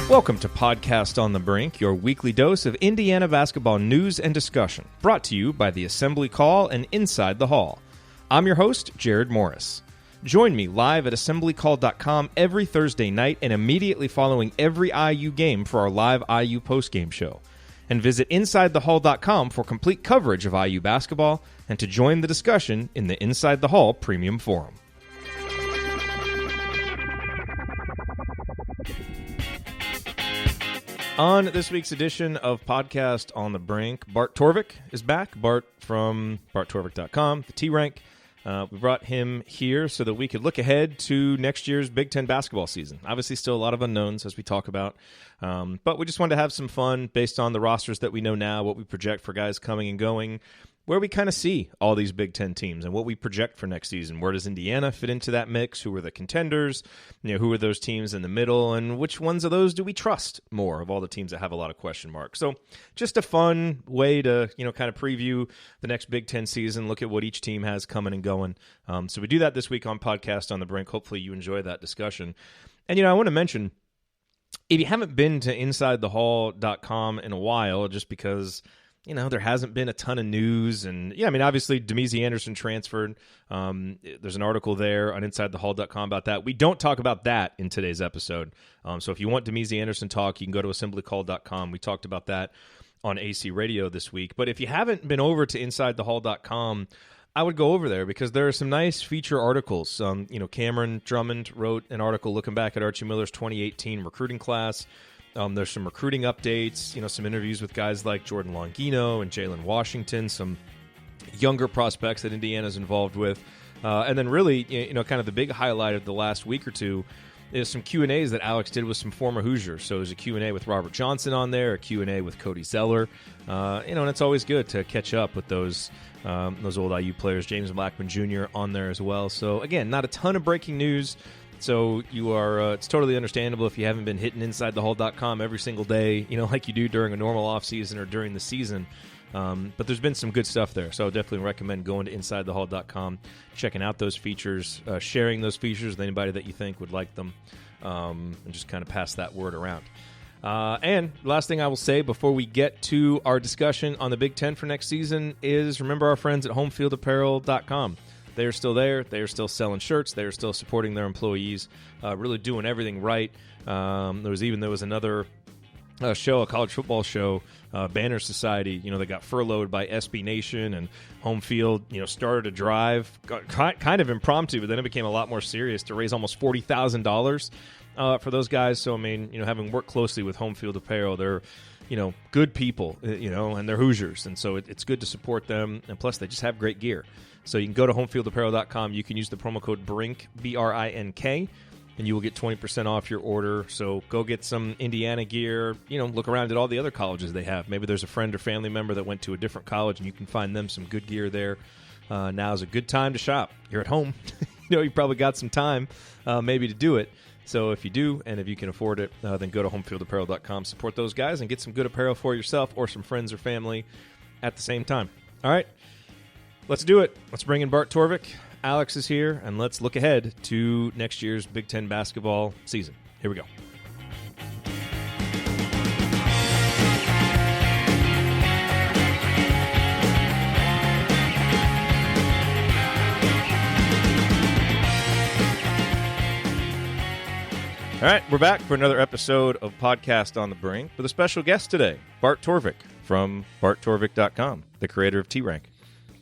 Welcome to Podcast on the Brink, your weekly dose of Indiana basketball news and discussion, brought to you by the Assembly Call and Inside the Hall. I'm your host, Jerod Morris. Join me live at assemblycall.com every Thursday night and immediately following every IU game for our live IU postgame show. And visit InsideTheHall.com for complete coverage of IU basketball and to join the discussion in the Inside the Hall Premium Forum. On this week's edition of Podcast on the Brink, Bart Torvik is back. Bart from BartTorvik.com, the T-Rank. We brought him here so that we could look ahead to next year's Big Ten basketball season. Obviously, still a lot of unknowns as we talk about, but we just wanted to have some fun based on the rosters that we know now, what we project for guys coming and going, where we kind of see all these Big Ten teams and what we project for next season. Where does Indiana fit into that mix? Who are the contenders? Who are those teams in the middle? And which ones of those do we trust more of all the teams that have a lot of question marks? So just a fun way to, kind of preview the next Big Ten season, look at what each team has coming and going. So we do that this week on Podcast on the Brink. Hopefully you enjoy that discussion. And, I want to mention, if you haven't been to InsideTheHall.com in a while, just because there hasn't been a ton of news. And, obviously, Demezy Anderson transferred. There's an article there on InsideTheHall.com about that. We don't talk about that in today's episode. So if you want Demezy Anderson talk, you can go to assemblycall.com. We talked about that on AC Radio this week. But if you haven't been over to InsideTheHall.com, I would go over there because there are some nice feature articles. Cameron Drummond wrote an article looking back at Archie Miller's 2018 recruiting class. There's some recruiting updates, some interviews with guys like Jordan Longino and Jalen Washington, some younger prospects that Indiana's involved with. And then really, kind of the big highlight of the last week or two is some Q&As that Alex did with some former Hoosiers. So there's a Q&A with Robert Johnson on there, a Q&A with Cody Zeller. And it's always good to catch up with those old IU players, James Blackman Jr. on there as well. So again, not a ton of breaking news. So you are, it's totally understandable if you haven't been hitting InsideTheHall.com every single day, like you do during a normal off season or during the season. But there's been some good stuff there. So I definitely recommend going to InsideTheHall.com, checking out those features, sharing those features with anybody that you think would like them, and just kind of pass that word around. And last thing I will say before we get to our discussion on the Big Ten for next season is remember our friends at HomefieldApparel.com. They are still there. They are still selling shirts. They are still supporting their employees, really doing everything right. There was another show, a college football show, Banner Society, that got furloughed by SB Nation, and Home Field, started a drive, kind of impromptu, but then it became a lot more serious to raise almost $40,000 for those guys. So, having worked closely with Home Field Apparel, they're good people, and they're Hoosiers, and so it's good to support them, and plus they just have great gear. So you can go to homefieldapparel.com. You can use the promo code BRINK, B-R-I-N-K, and you will get 20% off your order. So go get some Indiana gear. Look around at all the other colleges they have. Maybe there's a friend or family member that went to a different college, and you can find them some good gear there. Now is a good time to shop. You're at home. You probably got some time maybe to do it. So if you do, and if you can afford it, then go to homefieldapparel.com. Support those guys and get some good apparel for yourself or some friends or family at the same time. All right. Let's do it. Let's bring in Bart Torvik. Alex is here, and let's look ahead to next year's Big Ten basketball season. Here we go. All right, we're back for another episode of Podcast on the Brink with a special guest today, Bart Torvik from BartTorvik.com, the creator of T-Rank.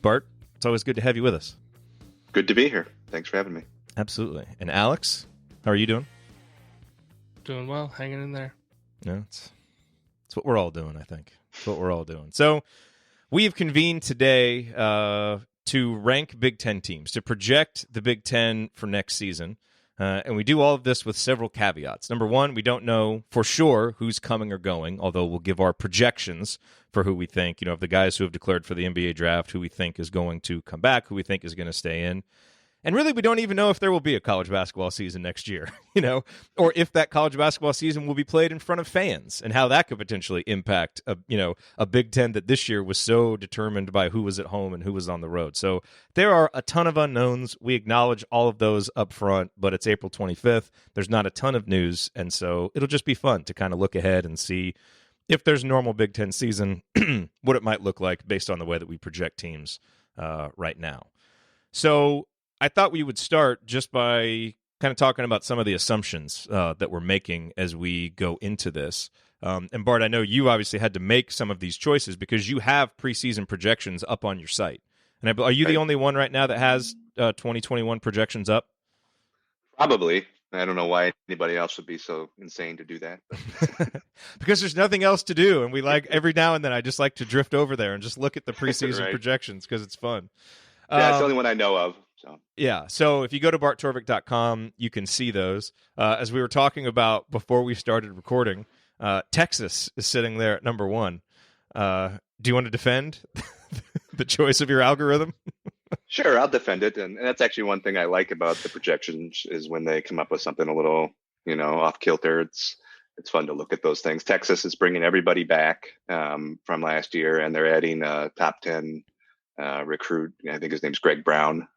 Bart, it's always good to have you with us. Good to be here. Thanks for having me. Absolutely. And Alex, how are you doing? Doing well, hanging in there. Yeah, it's what we're all doing, I think. It's what we're all doing. So we have convened today to rank Big Ten teams, to project the Big Ten for next season. And we do all of this with several caveats. Number one, we don't know for sure who's coming or going, although we'll give our projections for who we think, of the guys who have declared for the NBA draft, who we think is going to come back, who we think is going to stay in. And really, we don't even know if there will be a college basketball season next year, or if that college basketball season will be played in front of fans and how that could potentially impact a Big Ten that this year was so determined by who was at home and who was on the road. So there are a ton of unknowns. We acknowledge all of those up front, but it's April 25th. There's not a ton of news, and so it'll just be fun to kind of look ahead and see if there's a normal Big Ten season, what it might look like based on the way that we project teams right now. So I thought we would start just by kind of talking about some of the assumptions that we're making as we go into this. And Bart, I know you obviously had to make some of these choices because you have preseason projections up on your site. And are you the only one right now that has 2021 projections up? Probably. I don't know why anybody else would be so insane to do that. Because there's nothing else to do. And we every now and then I just like to drift over there and just look at the preseason right. projections because it's fun. Yeah, it's the only one I know of. So. Yeah, so if you go to barttorvik.com, you can see those. As we were talking about before we started recording, Texas is sitting there at number 1. Do you want to defend the choice of your algorithm? Sure, I'll defend it. And that's actually one thing I like about the projections is when they come up with something a little, off kilter. It's fun to look at those things. Texas is bringing everybody back from last year, and they're adding a top 10 recruit. I think his name's Greg Brown.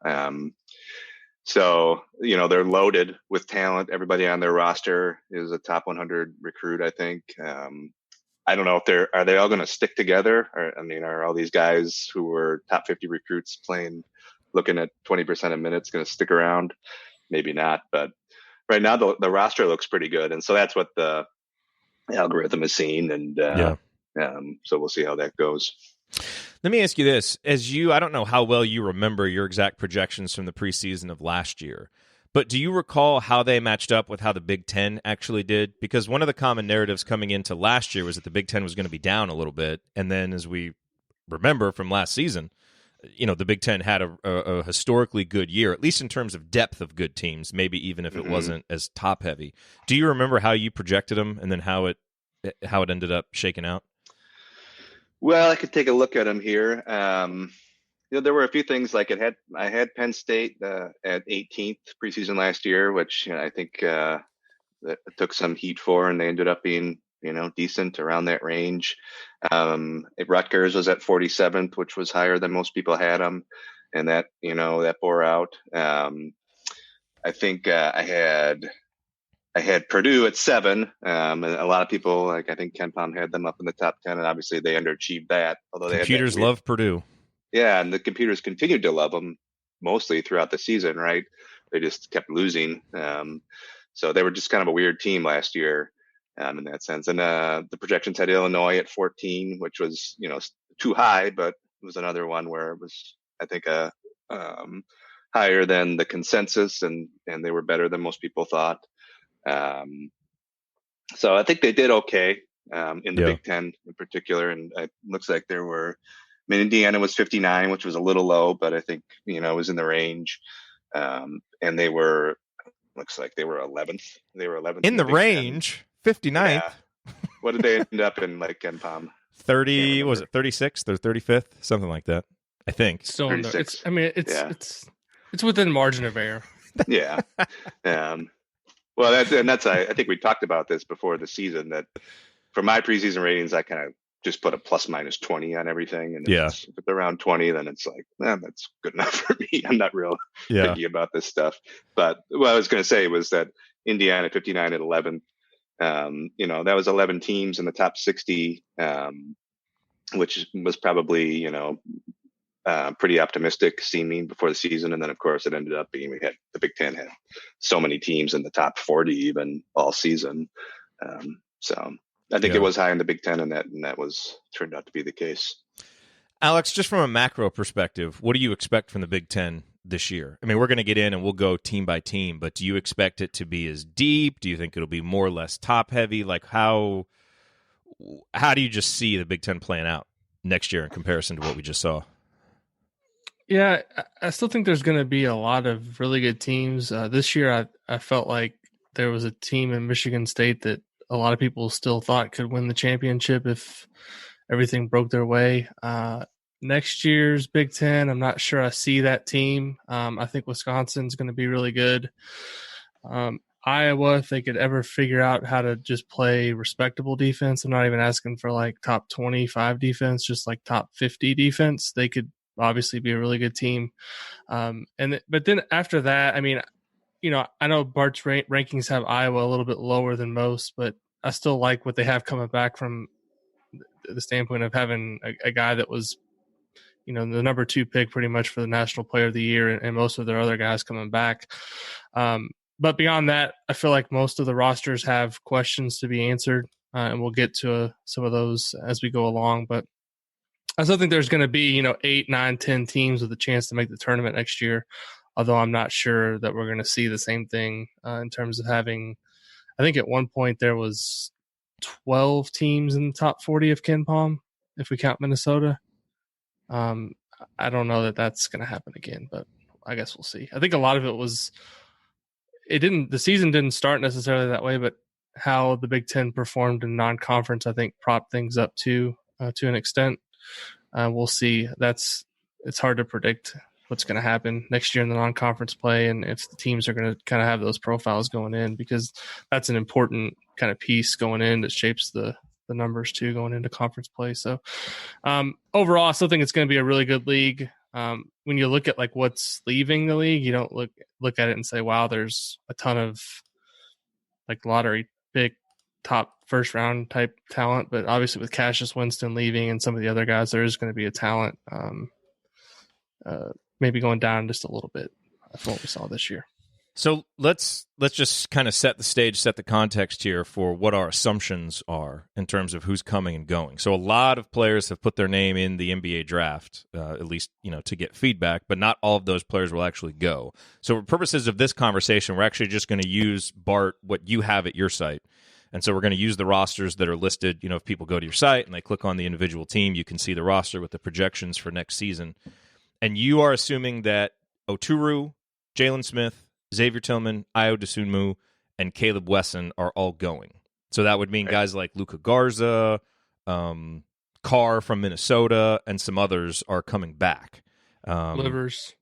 So, they're loaded with talent. Everybody on their roster is a top 100 recruit, I think. I don't know if are they all going to stick together? Are all these guys who were top 50 recruits looking at 20% of minutes going to stick around? Maybe not. But right now the roster looks pretty good. And so that's what the algorithm is seeing. And so we'll see how that goes. Let me ask you this. I don't know how well you remember your exact projections from the preseason of last year, but do you recall how they matched up with how the Big Ten actually did? Because one of the common narratives coming into last year was that the Big Ten was going to be down a little bit. And then as we remember from last season, the Big Ten had a historically good year, at least in terms of depth of good teams, maybe even if it wasn't as top heavy. Do you remember how you projected them and then how it ended up shaking out? Well, I could take a look at them here. There were a few things like I had Penn State at 18th preseason last year, which I think that took some heat for, and they ended up being decent around that range. Rutgers was at 47th, which was higher than most people had them, and that bore out. I think I had Purdue at 7, and a lot of people, I think Ken Pom had them up in the top 10, and obviously they underachieved that. Although computers love Purdue. Yeah, and the computers continued to love them mostly throughout the season, right? They just kept losing. So they were just kind of a weird team last year in that sense. And the projections had Illinois at 14, which was, too high, but it was another one where it was, I think, higher than the consensus, and they were better than most people thought. So I think they did okay in the Big Ten in particular. And it looks like there were, Indiana was 59, which was a little low, but I think, it was in the range. And they looks like they were 11th. They were 11th. In the range, 59th. Yeah. What did they end up in, like Ken Pom? 30, was it 36th or 35th? Something like that, I think. So it's within margin of error. Yeah. Well, that's I think we talked about this before the season, that for my preseason ratings, I kind of just put a plus minus 20 on everything. And if it's around 20, then it's like, that's good enough for me. I'm not real picky about this stuff. But what I was going to say was that Indiana 59 at 11th, that was 11 teams in the top 60, which was probably, pretty optimistic seeming before the season. And then, of course, it ended up being the Big Ten had so many teams in the top 40 even all season. So I think it was high in the Big Ten, and that turned out to be the case. Alex, just from a macro perspective, what do you expect from the Big Ten this year? I mean, we're going to get in and we'll go team by team, but do you expect it to be as deep? Do you think it'll be more or less top heavy? Like how do you just see the Big Ten playing out next year in comparison to what we just saw? Yeah, I still think there's going to be a lot of really good teams. This year, I felt like there was a team in Michigan State that a lot of people still thought could win the championship if everything broke their way. next year's Big Ten, I'm not sure I see that team. I think Wisconsin's going to be really good. Iowa, if they could ever figure out how to just play respectable defense, I'm not even asking for like top 25 defense, just like top 50 defense, they could obviously be a really good team. But then after that, I mean, I know Bart's rankings have Iowa a little bit lower than most, but I still like what they have coming back from the standpoint of having a guy that was, the number 2 pick pretty much for the National Player of the Year, and most of their other guys coming back. But beyond that, I feel like most of the rosters have questions to be answered, and we'll get to some of those as we go along. But I still think there's going to be, 8, 9, 10 teams with a chance to make the tournament next year, although I'm not sure that we're going to see the same thing in terms of having – I think at one point there was 12 teams in the top 40 of Ken Palm, if we count Minnesota. I don't know that that's going to happen again, but I guess we'll see. I think a lot of it was – the season didn't start necessarily that way, but how the Big Ten performed in non-conference, I think, propped things up to an extent. We'll see. It's hard to predict what's going to happen next year in the non-conference play, and if the teams are going to kind of have those profiles going in, because that's an important kind of piece going in that shapes the numbers too going into conference play. So overall, I still think it's going to be a really good league. When you look at like what's leaving the league, you don't look at it and say, wow, there's a ton of like lottery pick top first round type talent. But obviously with Cassius Winston leaving and some of the other guys, there is going to be a talent maybe going down just a little bit from what we saw this year. So let's just kind of set the stage, set the context here for what our assumptions are in terms of who's coming and going. So a lot of players have put their name in the NBA draft, at least to get feedback, but not all of those players will actually go. So for purposes of this conversation, we're actually just going to use, Bart, what you have at your site. And so we're going to use the rosters that are listed. If people go to your site and they click on the individual team, you can see the roster with the projections for next season. And you are assuming that Oturu, Jalen Smith, Xavier Tillman, Ayo Dosunmu, and Caleb Wesson are all going. So that would mean guys like Luka Garza, Carr from Minnesota, and some others are coming back. Livers,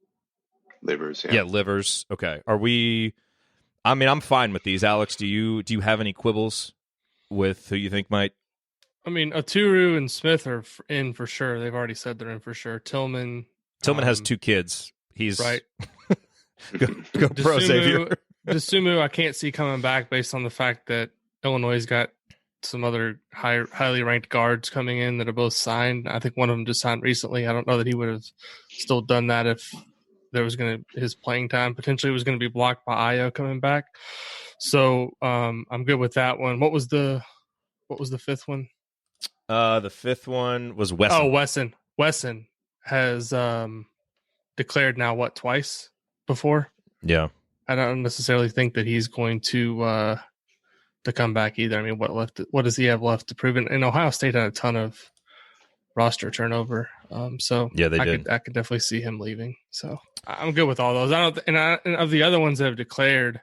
yeah. Yeah, Livers. Okay. I'm fine with these. Alex, do you have any quibbles with who you think might? I mean, Oturu and Smith are in for sure. They've already said they're in for sure. Tillman has 2 kids. He's right. Go pro, Xavier. Dosunmu, I can't see coming back based on the fact that Illinois got some other highly ranked guards coming in that are both signed. I think one of them just signed recently. I don't know that he would have still done that if there was his playing time potentially was going to be blocked by Ayo coming back. So I'm good with that one. What was the fifth one? The fifth one was Wesson. Oh, Wesson has declared now twice before. Yeah, I don't necessarily think that he's going to come back either. I mean, what does he have left to prove? And Ohio State had a ton of roster turnover. So yeah, they did. I could definitely see him leaving. So I'm good with all those. And of the other ones that have declared,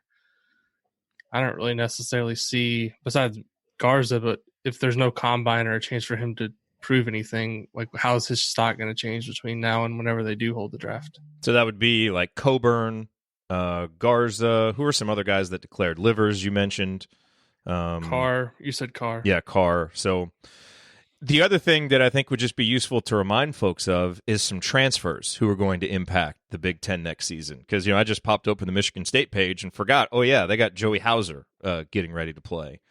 I don't really necessarily see, besides Garza, but if there's no combine or a chance for him to prove anything, like how's his stock going to change between now and whenever they do hold the draft? So that would be like Coburn, Garza. Who are some other guys that declared? Livers, you mentioned. Carr. You said Carr. Yeah, Carr. So the other thing that I think would just be useful to remind folks of is some transfers who are going to impact the Big Ten next season. Because, I just popped open the Michigan State page and forgot, oh, yeah, they got Joey Hauser getting ready to play.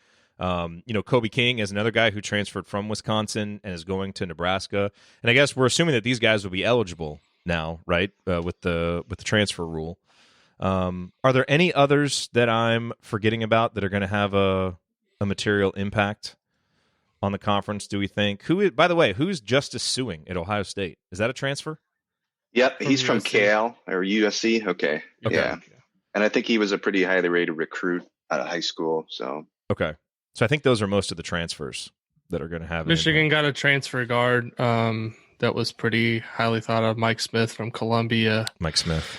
Kobe King is another guy who transferred from Wisconsin and is going to Nebraska. And I guess we're assuming that these guys will be eligible now, right, with the transfer rule. Are there any others that I'm forgetting about that are going to have a material impact on the conference, do we think? By the way, who's Justice Suing at Ohio State? Is that a transfer? Yep, he's from Cal or USC. Okay. Yeah. And I think he was a pretty highly rated recruit out of high school. So okay. So I think those are most of the transfers that are going to have. Michigan got a transfer guard that was pretty highly thought of, Mike Smith from Columbia. Mike Smith.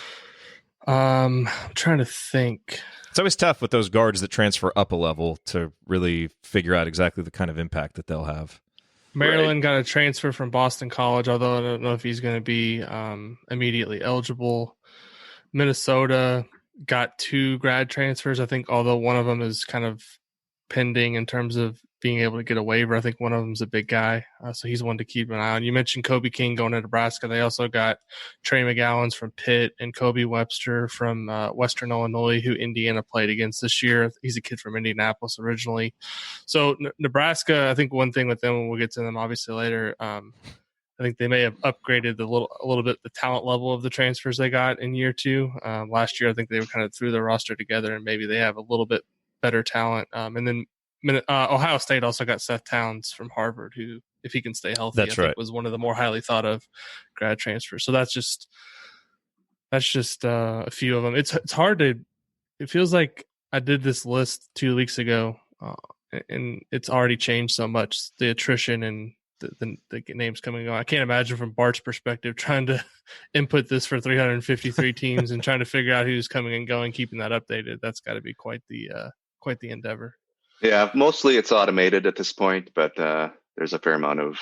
I'm trying to think. It's always tough with those guards that transfer up a level to really figure out exactly the kind of impact that they'll have. Maryland got a transfer from Boston College, although I don't know if he's going to be immediately eligible. Minnesota got 2 grad transfers, I think, although one of them is kind of pending in terms of being able to get a waiver. I think one of them's a big guy, so he's one to keep an eye on. You mentioned Kobe King going to Nebraska. They also got Trey McGowan's from Pitt and Kobe Webster from Western Illinois, who Indiana played against this year. He's a kid from Indianapolis originally. So Nebraska, I think one thing with them, and we'll get to them obviously later, I think they may have upgraded a little bit the talent level of the transfers they got in year 2. Last year, I think they were kind of threw their roster together, and maybe they have a little bit better talent. And then Ohio State also got Seth Towns from Harvard, who, if he can stay healthy, think was one of the more highly thought of grad transfers. So that's just a few of them. It's hard to. It feels like I did this list 2 weeks ago, and it's already changed so much. The attrition and the names coming and going. I can't imagine from Bart's perspective trying to input this for 353 teams and trying to figure out who's coming and going, keeping that updated. That's got to be quite the endeavor. Yeah, mostly it's automated at this point, but there's a fair amount of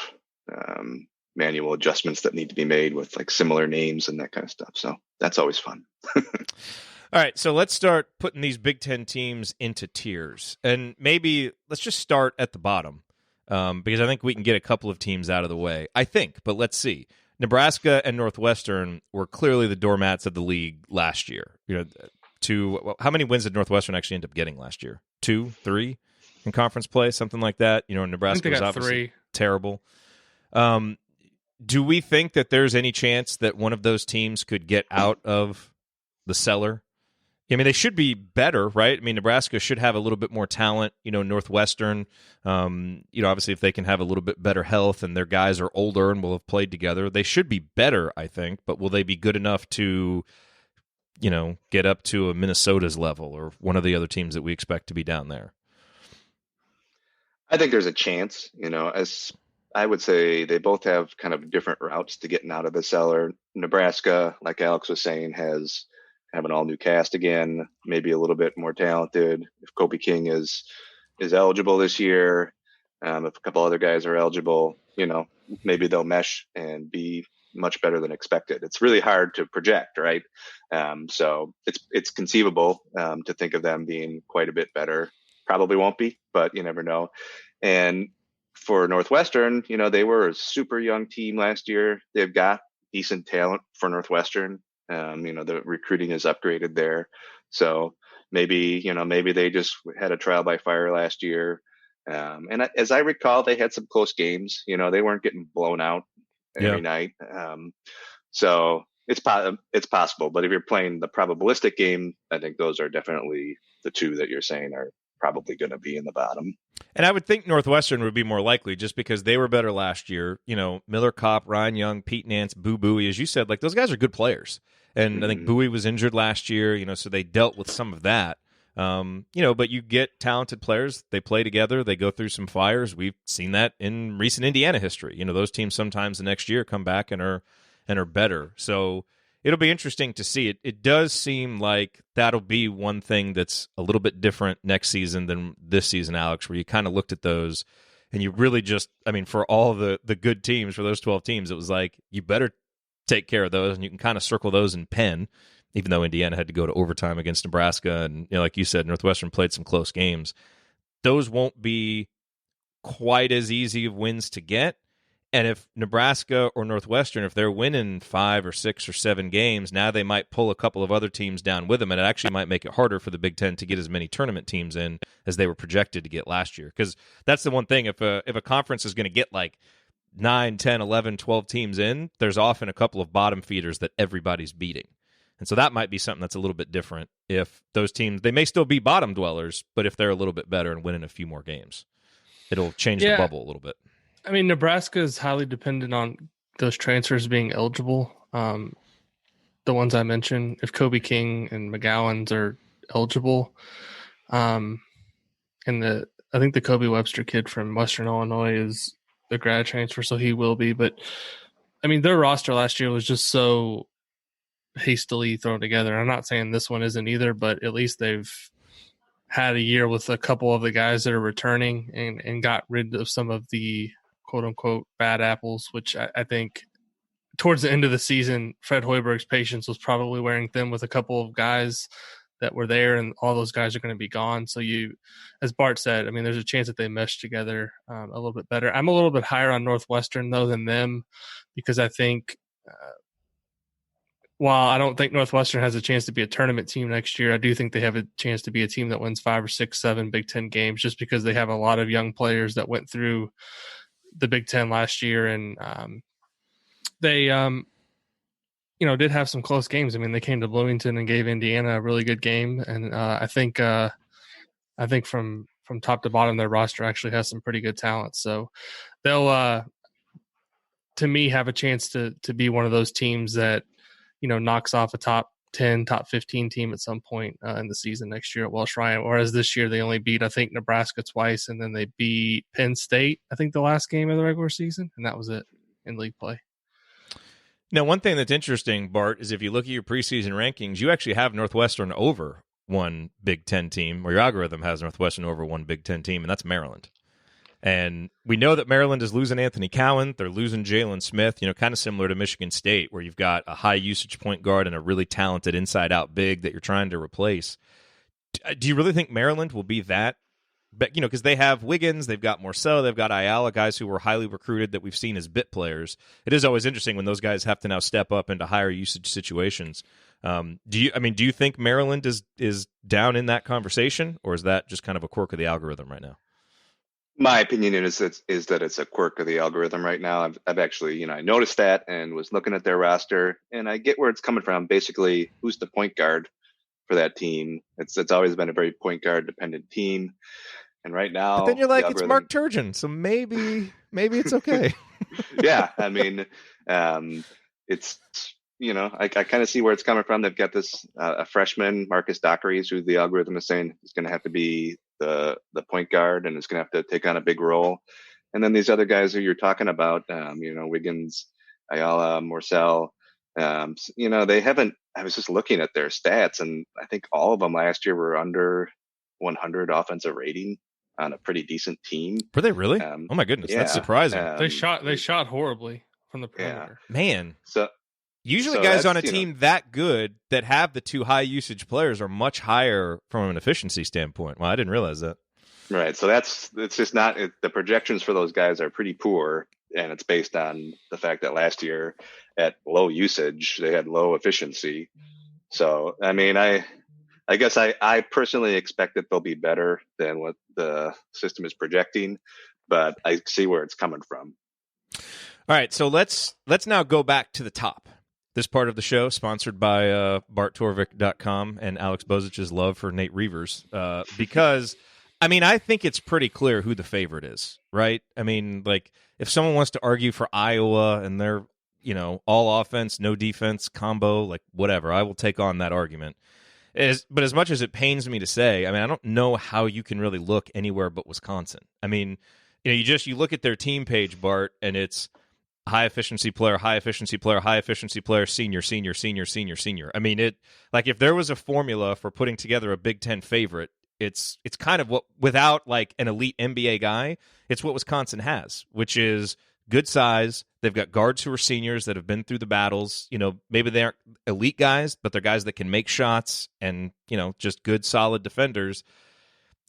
manual adjustments that need to be made with like similar names and that kind of stuff. So that's always fun. All right, so let's start putting these Big Ten teams into tiers. And maybe let's just start at the bottom because I think we can get a couple of teams out of the way. I think, but let's see. Nebraska and Northwestern were clearly the doormats of the league last year. How many wins did Northwestern actually end up getting last year? 2, 3 in conference play, something like that. Nebraska was obviously 3. Terrible. Do we think that there's any chance that one of those teams could get out of the cellar? I mean, they should be better, right? I mean, Nebraska should have a little bit more talent. Northwestern, obviously if they can have a little bit better health and their guys are older and will have played together, they should be better, I think. But will they be good enough to get up to a Minnesota's level or one of the other teams that we expect to be down there? I think there's a chance, as I would say they both have kind of different routes to getting out of the cellar. Nebraska, like Alex was saying, have an all new cast again, maybe a little bit more talented. If Kobe King is eligible this year, if a couple other guys are eligible, maybe they'll mesh and be much better than expected. It's really hard to project, right? So it's conceivable to think of them being quite a bit better. Probably won't be, but you never know. And for Northwestern, they were a super young team last year. They've got decent talent for Northwestern. The recruiting is upgraded there. So maybe they just had a trial by fire last year. And as I recall, they had some close games. They weren't getting blown out every night. So it's possible. But if you're playing the probabilistic game, I think those are definitely the two that you're saying are probably going to be in the bottom. And I would think Northwestern would be more likely just because they were better last year. Miller Kopp, Ryan Young, Pete Nance, Boo Buie, as you said, like those guys are good players. And I think Buie was injured last year, so they dealt with some of that. But you get talented players, they play together, they go through some fires. We've seen that in recent Indiana history. Those teams sometimes the next year come back and are better. So it'll be interesting to see. It does seem like that'll be one thing that's a little bit different next season than this season, Alex, where you kind of looked at those and you really just, for all the good teams, for those 12 teams, it was like, you better take care of those, and you can kind of circle those in pen, even though Indiana had to go to overtime against Nebraska. And like you said, Northwestern played some close games. Those won't be quite as easy of wins to get. And if Nebraska or Northwestern, if they're winning 5 or 6 or 7 games, now they might pull a couple of other teams down with them, and it actually might make it harder for the Big Ten to get as many tournament teams in as they were projected to get last year. Because that's the one thing, if a conference is going to get like 9, 10, 11, 12 teams in, there's often a couple of bottom feeders that everybody's beating. And so that might be something that's a little bit different if those teams, they may still be bottom dwellers, but if they're a little bit better and winning a few more games, it'll change the bubble a little bit. Nebraska is highly dependent on those transfers being eligible. The ones I mentioned, if Kobe King and McGowan's are eligible, and I think the Kobe Webster kid from Western Illinois is the grad transfer, so he will be. But their roster last year was just so hastily thrown together. I'm not saying this one isn't either, but at least they've had a year with a couple of the guys that are returning and got rid of some of the quote unquote bad apples, which I think towards the end of the season, Fred Hoiberg's patience was probably wearing thin with a couple of guys that were there, and all those guys are going to be gone. So as Bart said, I mean, there's a chance that they mesh together a little bit better. I'm a little bit higher on Northwestern though than them, because I think while I don't think Northwestern has a chance to be a tournament team next year, I do think they have a chance to be a team that wins 5 or 6, 7 Big Ten games, just because they have a lot of young players that went through the Big Ten last year, and they did have some close games. I mean, they came to Bloomington and gave Indiana a really good game, and I think from top to bottom, their roster actually has some pretty good talent. So they'll, to me, have a chance to be one of those teams that knocks off a top 10, top 15 team at some point in the season next year at Welsh Ryan. Whereas this year they only beat, I think, Nebraska twice, and then they beat Penn State, I think, the last game of the regular season, and that was it in league play. Now, one thing that's interesting, Bart, is if you look at your preseason rankings, you actually have Northwestern over one Big Ten team, or your algorithm has Northwestern over one Big Ten team, and that's Maryland. And we know that Maryland is losing Anthony Cowan. They're losing Jalen Smith, kind of similar to Michigan State, where you've got a high-usage point guard and a really talented inside-out big that you're trying to replace. Do you really think Maryland will be that? But, because they have Wiggins, they've got Morcell, they've got Ayala, guys who were highly recruited that we've seen as bit players. It is always interesting when those guys have to now step up into higher usage situations. Do you think Maryland is down in that conversation, or is that just kind of a quirk of the algorithm right now? My opinion is that it's a quirk of the algorithm right now. I've actually, I noticed that and was looking at their roster, and I get where it's coming from. Basically, who's the point guard for that team? It's always been a very point guard dependent team. And right now, but then you're like, it's Mark Turgeon, so maybe it's okay. Yeah, I mean, it's I kind of see where it's coming from. They've got this a freshman, Marcus Dockery, who the algorithm is saying is going to have to be the point guard and is going to have to take on a big role. And then these other guys who you're talking about, Wiggins, Ayala, Morcell, they haven't. I was just looking at their stats, and I think all of them last year were under 100 offensive rating on a pretty decent team. Were they really? Oh my goodness, that's surprising. They shot horribly from the perimeter. Yeah. Man. So usually guys on a team that good that have the two high usage players are much higher from an efficiency standpoint. Well, I didn't realize that. Right. So it's just not the projections for those guys are pretty poor, and it's based on the fact that last year at low usage they had low efficiency. So I mean, I guess I personally expect that they'll be better than what the system is projecting, but I see where it's coming from. All right, so let's now go back to the top. This part of the show sponsored by BartTorvik.com and Alex Bozich's love for Nate Reavers, because I think it's pretty clear who the favorite is, right? I mean, like if someone wants to argue for Iowa and they're all offense, no defense combo, like whatever, I will take on that argument. But as much as it pains me to say, I don't know how you can really look anywhere but Wisconsin. You look at their team page, Bart, and it's high efficiency player, high efficiency player, high efficiency player, senior, senior, senior, senior, senior. If there was a formula for putting together a Big Ten favorite, it's kind of what, without like an elite NBA guy, it's what Wisconsin has, which is good size. They've got guards who are seniors that have been through the battles. Maybe they aren't elite guys, but they're guys that can make shots and, just good, solid defenders.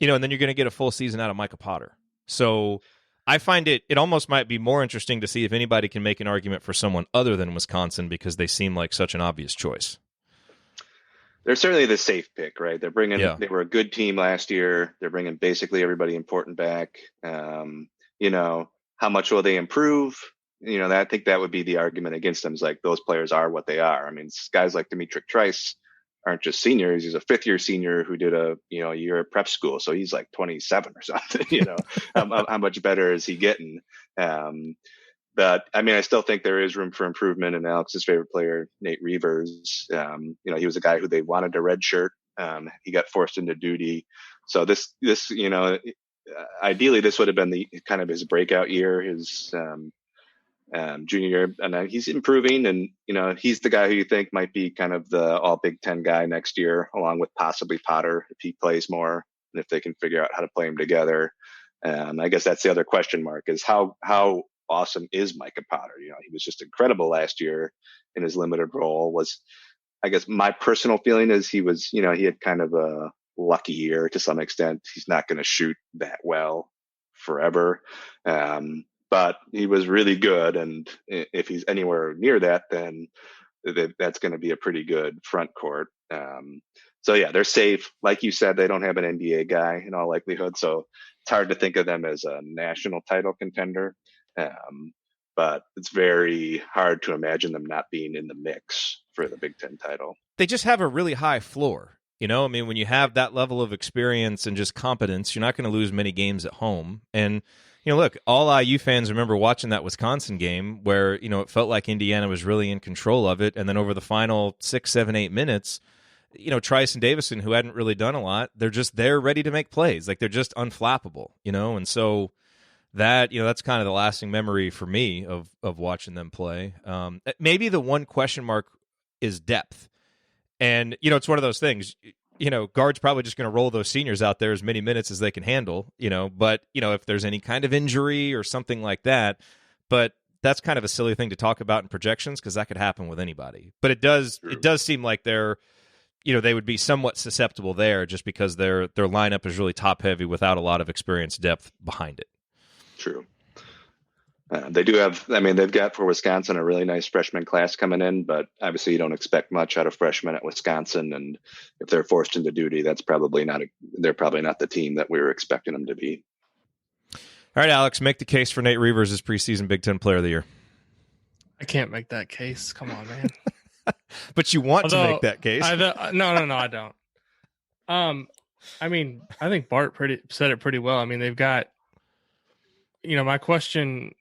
And then you're going to get a full season out of Micah Potter. So I find it almost might be more interesting to see if anybody can make an argument for someone other than Wisconsin, because they seem like such an obvious choice. They're certainly the safe pick, right? They were a good team last year. They're bringing basically everybody important back. How much will they improve? I think that would be the argument against them, is like those players are what they are. Guys like Dimitri Trice aren't just seniors. He's a fifth-year senior who did a year at prep school, so he's like 27 or something. How much better is he getting? But I still think there is room for improvement. And Alex's favorite player, Nate Reavers, he was a guy who they wanted to redshirt. He got forced into duty, so this ideally this would have been the kind of his breakout year, his junior year, and he's improving, and he's the guy who you think might be kind of the all Big Ten guy next year, along with possibly Potter if he plays more and if they can figure out how to play him together. I guess that's the other question mark, is how awesome is Micah Potter. You know, he was just incredible last year in his limited role. I guess my personal feeling is he was, you know, he had kind of a lucky year to some extent. He's not going to shoot that well forever. But he was really good. And if he's anywhere near that, then that's going to be a pretty good front court. So yeah, they're safe. Like you said, they don't have an NBA guy in all likelihood. So it's hard to think of them as a national title contender. But it's very hard to imagine them not being in the mix for the Big Ten title. They just have a really high floor. You know, I mean, when you have that level of experience and just competence, you're not going to lose many games at home. And, you know, look, all IU fans remember watching that Wisconsin game where, you know, it felt like Indiana was really in control of it. And then over the final 6, 7, 8 minutes, you know, Trice and Davison, who hadn't really done a lot, they're just there ready to make plays. Like, they're just unflappable, you know? And so that, you know, that's kind of the lasting memory for me of watching them play. Maybe the one question mark is depth. And, you know, it's one of those things, you know, guard's probably just going to roll those seniors out there as many minutes as they can handle, you know, but, you know, if there's any kind of injury or something like that, but that's kind of a silly thing to talk about in projections because that could happen with anybody. But it does seem like they're, you know, they would be somewhat susceptible there just because their lineup is really top heavy without a lot of experience depth behind it. True. They do have, I mean, they've got for Wisconsin a really nice freshman class coming in, but obviously you don't expect much out of freshmen at Wisconsin. And if they're forced into duty, they're probably not the team that we were expecting them to be. All right, Alex, make the case for Nate Reuvers as preseason Big Ten Player of the Year. I can't make that case. Come on, man. But you want to make that case. No, I don't. I mean, I think Bart said it pretty well. I mean, they've got, you know, my question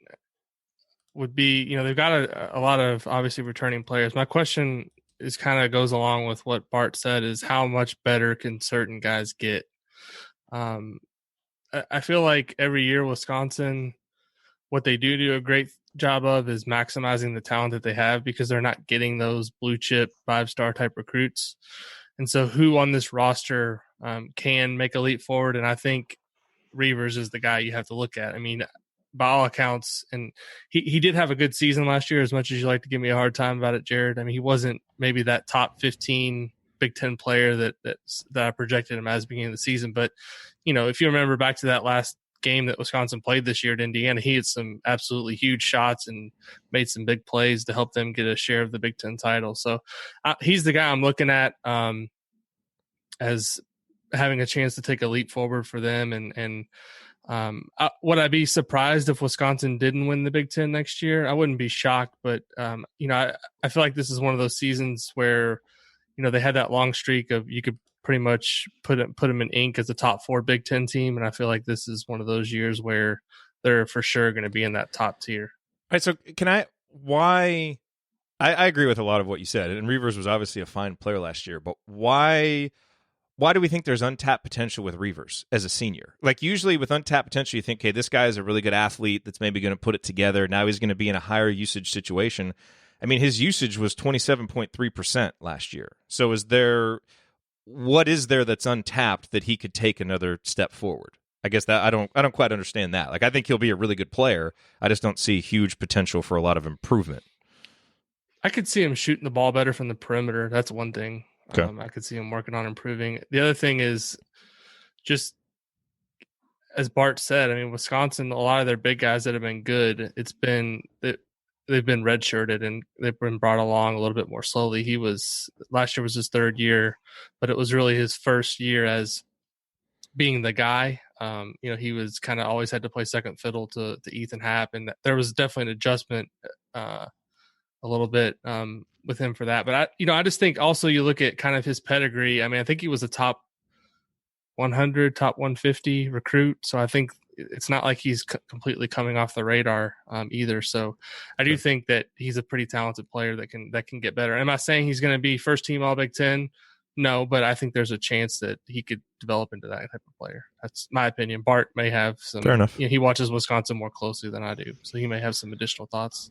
would be, you know, they've got a lot of obviously returning players. My question is kind of goes along with what Bart said is how much better can certain guys get? I feel like every year Wisconsin, what they do a great job of is maximizing the talent that they have because they're not getting those blue chip 5-star type recruits. And so who on this roster can make a leap forward? And I think Reuvers is the guy you have to look at. I mean, by all accounts, and he did have a good season last year, as much as you like to give me a hard time about it, Jerod. I mean, he wasn't maybe that top 15 Big Ten player that I projected him as beginning of the season. But, you know, if you remember back to that last game that Wisconsin played this year at Indiana, he had some absolutely huge shots and made some big plays to help them get a share of the Big Ten title. So he's the guy I'm looking at as having a chance to take a leap forward for them. And would I be surprised if Wisconsin didn't win the Big Ten next year? I wouldn't be shocked, but you know, I feel like this is one of those seasons where, you know, they had that long streak of you could pretty much put them in ink as a top 4 Big Ten team, and I feel like this is one of those years where they're for sure going to be in that top tier. All right, so I agree with a lot of what you said, and Reuvers was obviously a fine player last year, but why do we think there's untapped potential with Reuvers as a senior? Like, usually with untapped potential, you think, okay, this guy is a really good athlete that's maybe going to put it together. Now he's going to be in a higher usage situation. I mean, his usage was 27.3% last year. So what is there that's untapped that he could take another step forward? I guess that I don't quite understand that. Like, I think he'll be a really good player. I just don't see huge potential for a lot of improvement. I could see him shooting the ball better from the perimeter. That's one thing. Okay. I could see him working on improving. The other thing is just, as Bart said, I mean, Wisconsin, a lot of their big guys that have been good, they've been redshirted and they've been brought along a little bit more slowly. Last year was his 3rd year, but it was really his first year as being the guy. You know, he was kind of always had to play second fiddle to Ethan Happ, and there was definitely an adjustment a little bit with him for that. But I just think also you look at kind of his pedigree. I mean, I think he was a top 100, top 150 recruit. So I think it's not like he's completely coming off the radar either. So I do think that he's a pretty talented player that can get better. Am I saying he's going to be first team All Big Ten? No, but I think there's a chance that he could develop into that type of player. That's my opinion. Bart may have some. Fair enough. You know, he watches Wisconsin more closely than I do, so he may have some additional thoughts.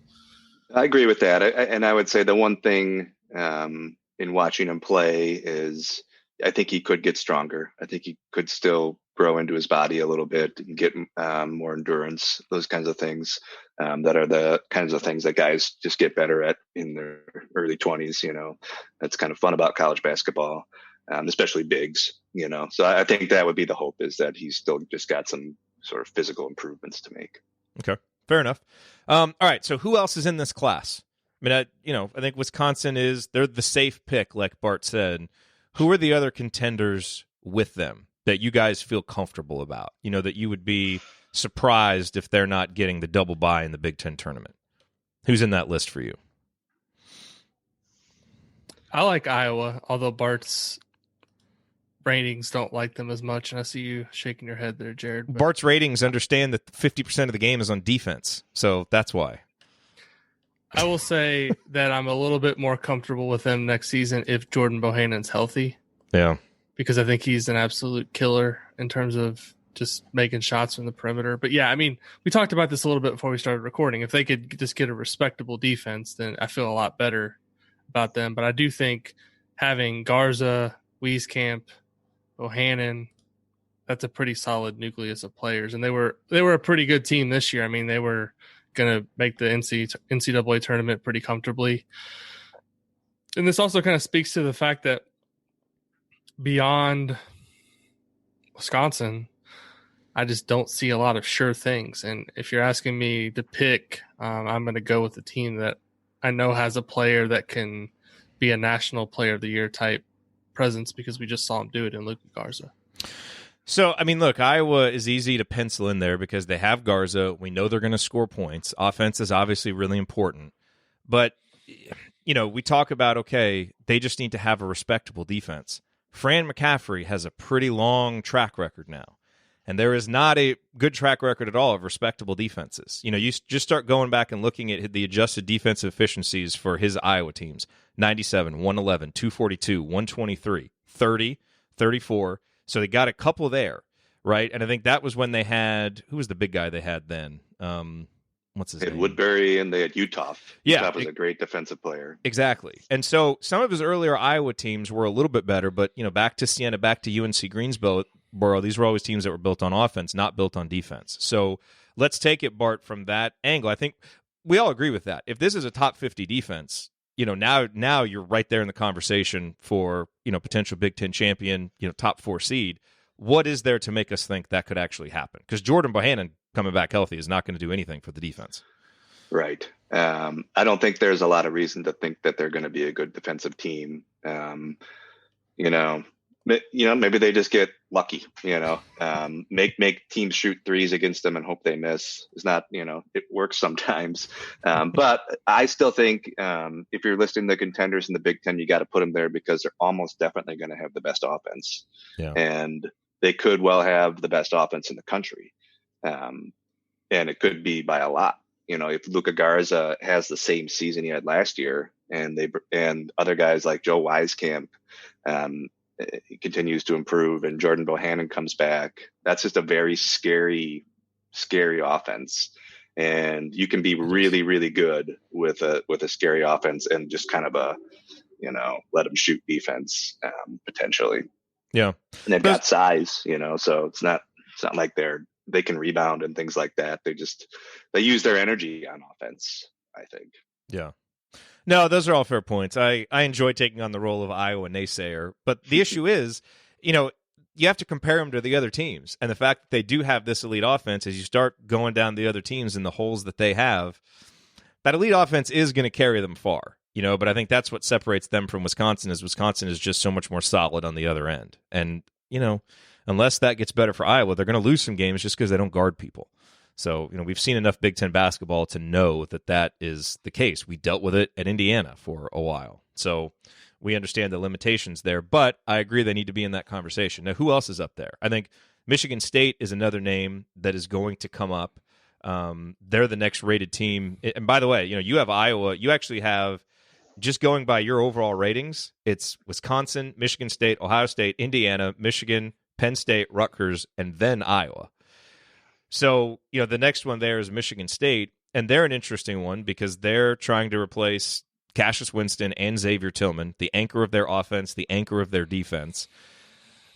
I agree with that. And I would say the one thing in watching him play is I think he could get stronger. I think he could still grow into his body a little bit and get more endurance, those kinds of things that are the kinds of things that guys just get better at in their early 20s. That's kind of fun about college basketball, especially bigs. So I think that would be the hope, is that he's still just got some sort of physical improvements to make. Okay, fair enough. All right, so who else is in this class? I mean, I think Wisconsin they're the safe pick, like Bart said. Who are the other contenders with them that you guys feel comfortable about? That you would be surprised if they're not getting the double bye in the Big Ten tournament. Who's in that list for you? I like Iowa, although Bart's ratings don't like them as much, and I see you shaking your head there, Jerod. But Bart's ratings understand that 50% of the game is on defense, so that's why. I will say that I'm a little bit more comfortable with them next season if Jordan Bohannon's healthy. Yeah. Because I think he's an absolute killer in terms of just making shots from the perimeter. But yeah, I mean, we talked about this a little bit before we started recording. If they could just get a respectable defense, then I feel a lot better about them. But I do think having Garza, Wieskamp, Bohannon, that's a pretty solid nucleus of players. And they were a pretty good team this year. I mean, they were going to make the NCAA tournament pretty comfortably. And this also kind of speaks to the fact that beyond Wisconsin, I just don't see a lot of sure things. And if you're asking me to pick, I'm going to go with the team that I know has a player that can be a national player of the year type presence, because we just saw him do it in Luka Garza. So, I mean, look, Iowa is easy to pencil in there because they have Garza. We know they're going to score points. Offense is obviously really important. But, we talk about, okay, they just need to have a respectable defense. Fran McCaffrey has a pretty long track record now. And there is not a good track record at all of respectable defenses. You just start going back and looking at the adjusted defensive efficiencies for his Iowa teams. 97, 111, 242, 123, 30, 34. So they got a couple there, right? And I think that was when they had, who was the big guy they had then? What's his name? Woodbury, and they had Utah. Yeah. Utah was a great defensive player. Exactly. And so some of his earlier Iowa teams were a little bit better, but, back to Siena, back to UNC Greensboro, these were always teams that were built on offense, not built on defense. So let's take it, Bart, from that angle. I think we all agree with that. If this is a top 50 defense, now you're right there in the conversation for, potential Big Ten champion, top 4 seed. What is there to make us think that could actually happen? Because Jordan Bohannon coming back healthy is not going to do anything for the defense. Right. I don't think there's a lot of reason to think that they're going to be a good defensive team. Maybe they just get lucky, make teams shoot threes against them and hope they miss. It's not, it works sometimes. But I still think if you're listing the contenders in the Big Ten, you got to put them there because they're almost definitely going to have the best offense. Yeah. And they could well have the best offense in the country. And it could be by a lot. If Luka Garza has the same season he had last year, and other guys like Joe Wieskamp, he continues to improve, and Jordan Bohannon comes back, that's just a very scary offense. And you can be really, really good with a scary offense and just kind of a, let them shoot defense, potentially. Yeah. And they've got size, so it's not like they can rebound and things like that. They use their energy on offense, I think. Yeah. No, those are all fair points. I enjoy taking on the role of Iowa naysayer, but the issue is, you have to compare them to the other teams. And the fact that they do have this elite offense, as you start going down the other teams and the holes that they have, that elite offense is going to carry them far, but I think that's what separates them from Wisconsin is just so much more solid on the other end. And, unless that gets better for Iowa, they're going to lose some games just because they don't guard people. So, we've seen enough Big Ten basketball to know that is the case. We dealt with it at Indiana for a while. So we understand the limitations there, but I agree they need to be in that conversation. Now, who else is up there? I think Michigan State is another name that is going to come up. They're the next rated team. And by the way, you have Iowa. You actually have, just going by your overall ratings, it's Wisconsin, Michigan State, Ohio State, Indiana, Michigan, Penn State, Rutgers, and then Iowa. So, the next one there is Michigan State, and they're an interesting one because they're trying to replace Cassius Winston and Xavier Tillman, the anchor of their offense, the anchor of their defense.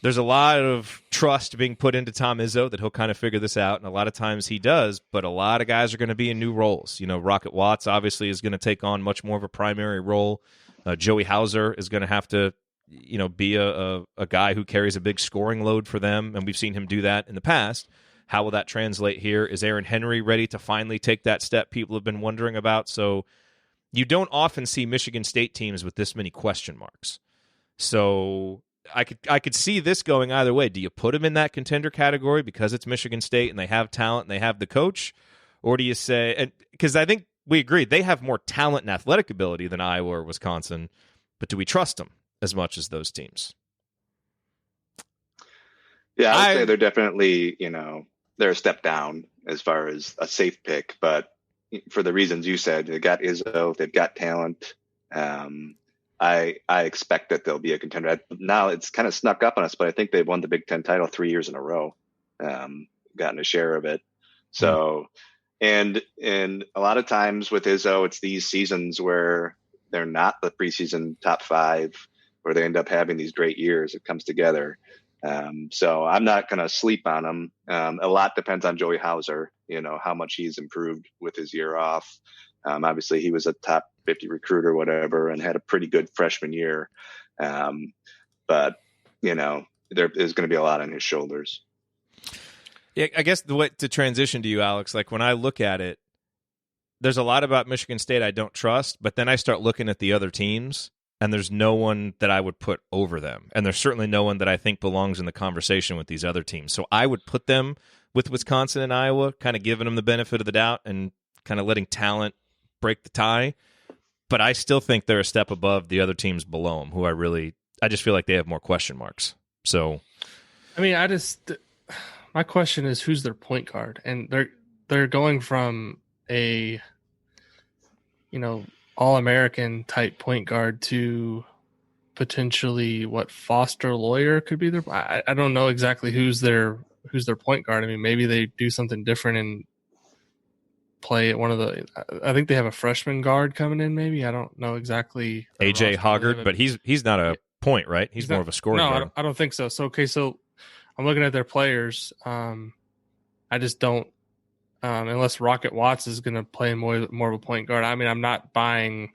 there's a lot of trust being put into Tom Izzo that he'll kind of figure this out, and a lot of times he does, but a lot of guys are going to be in new roles. Rocket Watts obviously is going to take on much more of a primary role. Joey Hauser is going to have to be a guy who carries a big scoring load for them, and we've seen him do that in the past. How will that translate here? Is Aaron Henry ready to finally take that step people have been wondering about? So you don't often see Michigan State teams with this many question marks. So I could see this going either way. Do you put them in that contender category because it's Michigan State and they have talent and they have the coach? Or do you say, and because I think we agree, they have more talent and athletic ability than Iowa or Wisconsin, but do we trust them as much as those teams? Yeah, I would say they're definitely, they're a step down as far as a safe pick, but for the reasons you said, they got Izzo, they've got talent. I expect that they'll be a contender. Now it's kind of snuck up on us, but I think they've won the Big Ten title 3 years in a row, gotten a share of it. So, and a lot of times with Izzo, it's these seasons where they're not the preseason top 5, where they end up having these great years. It comes together. So I'm not going to sleep on him. A lot depends on Joey Hauser, how much he's improved with his year off. Obviously he was a top 50 recruit or whatever and had a pretty good freshman year. But there is going to be a lot on his shoulders. Yeah, I guess the way to transition to you, Alex, like when I look at it, there's a lot about Michigan State I don't trust, but then I start looking at the other teams, and there's no one that I would put over them. And there's certainly no one that I think belongs in the conversation with these other teams. So I would put them with Wisconsin and Iowa, kind of giving them the benefit of the doubt and kind of letting talent break the tie. But I still think they're a step above the other teams below them, who I just feel like they have more question marks. So, I mean, my question is, who's their point guard? And they're going from a, All-American type point guard to potentially what Foster Lawyer could be their. I don't know exactly who's their point guard. I mean, maybe they do something different and play at one of the. I think they have a freshman guard coming in. Maybe I don't know exactly. AJ Hoggard, but he's not a point, right? He's more of a scoring guard. No, I don't think so. So I'm looking at their players. I just don't. Unless Rocket Watts is going to play more of a point guard. I mean, I'm not buying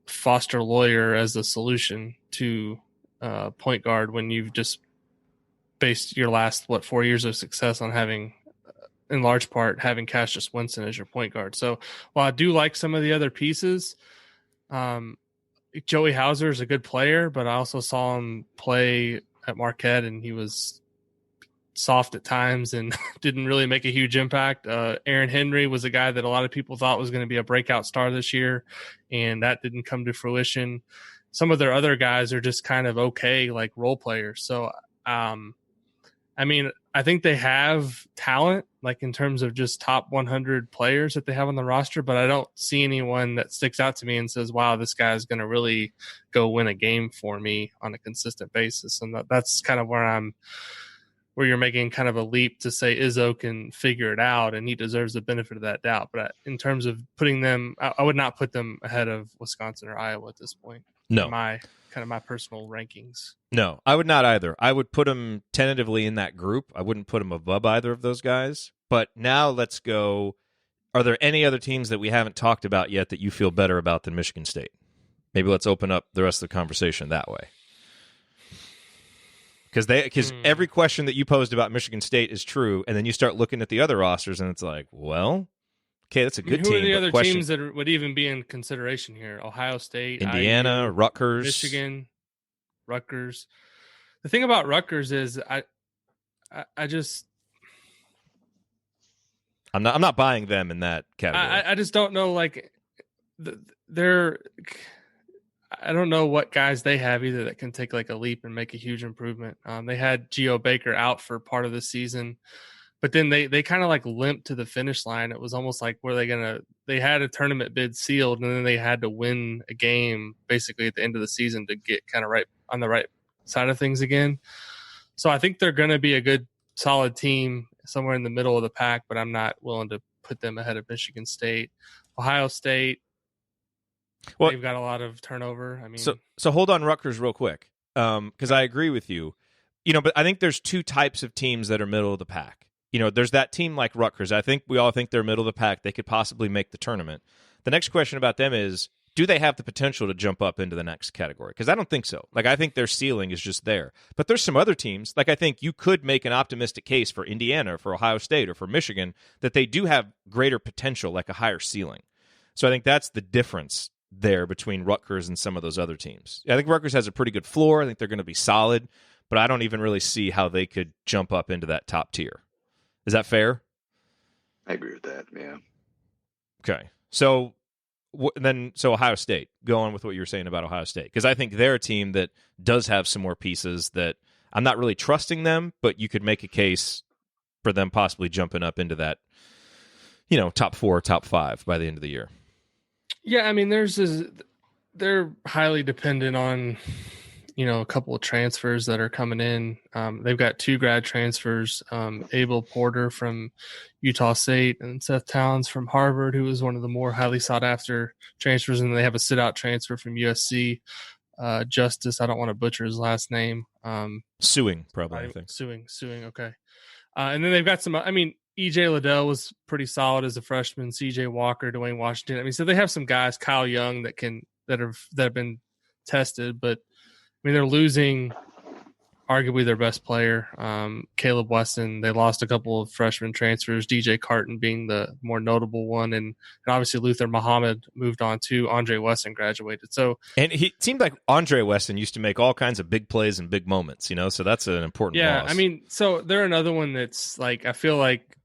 Foster Lawyer as a solution to point guard when you've just based your last 4 years of success on having, in large part, having Cassius Winston as your point guard. So while I do like some of the other pieces, Joey Hauser is a good player, but I also saw him play at Marquette, and he was soft at times and didn't really make a huge impact. Aaron Henry was a guy that a lot of people thought was going to be a breakout star this year, and that didn't come to fruition. Some of their other guys are just kind of okay, like role players. So, I mean, I think they have talent, like in terms of just top 100 players that they have on the roster, but I don't see anyone that sticks out to me and says, wow, this guy's going to really go win a game for me on a consistent basis. And that's kind of where you're making kind of a leap to say Izzo can figure it out and he deserves the benefit of that doubt. But in terms of putting them, I would not put them ahead of Wisconsin or Iowa at this point. No. My personal rankings. No, I would not either. I would put them tentatively in that group. I wouldn't put them above either of those guys. But now let's go. Are there any other teams that we haven't talked about yet that you feel better about than Michigan State? Maybe let's open up the rest of the conversation that way. Because every question that you posed about Michigan State is true, and then you start looking at the other rosters, and it's like, well, okay, that's a good team. Who are the other teams that would even be in consideration here? Ohio State, Indiana, IU, Rutgers, Michigan, Rutgers. The thing about Rutgers is I'm not buying them in that category. I just don't know, like I don't know what guys they have either that can take like a leap and make a huge improvement. They had Geo Baker out for part of the season, but then they kind of like limped to the finish line. It was almost like, they had a tournament bid sealed, and then they had to win a game basically at the end of the season to get kind of right on the right side of things again. So I think they're going to be a good, solid team somewhere in the middle of the pack, but I'm not willing to put them ahead of Michigan State. Ohio State, they've got a lot of turnover. I mean, so hold on Rutgers real quick, because I agree with you. but I think there's two types of teams that are middle of the pack. There's that team like Rutgers. I think we all think they're middle of the pack. They could possibly make the tournament. The next question about them is, do they have the potential to jump up into the next category? Because I don't think so. Like, I think their ceiling is just there. But there's some other teams, like I think you could make an optimistic case for Indiana or for Ohio State or for Michigan that they do have greater potential, like a higher ceiling. So I think that's the difference there between Rutgers and some of those other teams. I think Rutgers has a pretty good floor. I think they're going to be solid, but I don't even really see how they could jump up into that top tier. Is that fair? I agree with that, yeah. Okay. So Ohio State, go on with what you were saying about Ohio State, because I think they're a team that does have some more pieces that I'm not really trusting them, but you could make a case for them possibly jumping up into that, top 4, top 5 by the end of the year. Yeah, I mean, they're highly dependent on, a couple of transfers that are coming in. They've got 2 grad transfers, Abel Porter from Utah State and Seth Towns from Harvard, who was one of the more highly sought after transfers. And they have a sit-out transfer from USC, Justice. I don't want to butcher his last name. Suing, probably, I think. Suing. Okay. And then they've got some, EJ Liddell was pretty solid as a freshman, CJ Walker, Dwayne Washington. So they have some guys, Kyle Young, that have been tested, but they're losing arguably their best player, Caleb Weston. They lost a couple of freshman transfers, DJ Carton being the more notable one, and obviously Luther Muhammad moved on too. Andre Weston graduated. And he seemed like Andre Weston used to make all kinds of big plays and big moments, so that's an important loss. So they're another one that's like, I feel like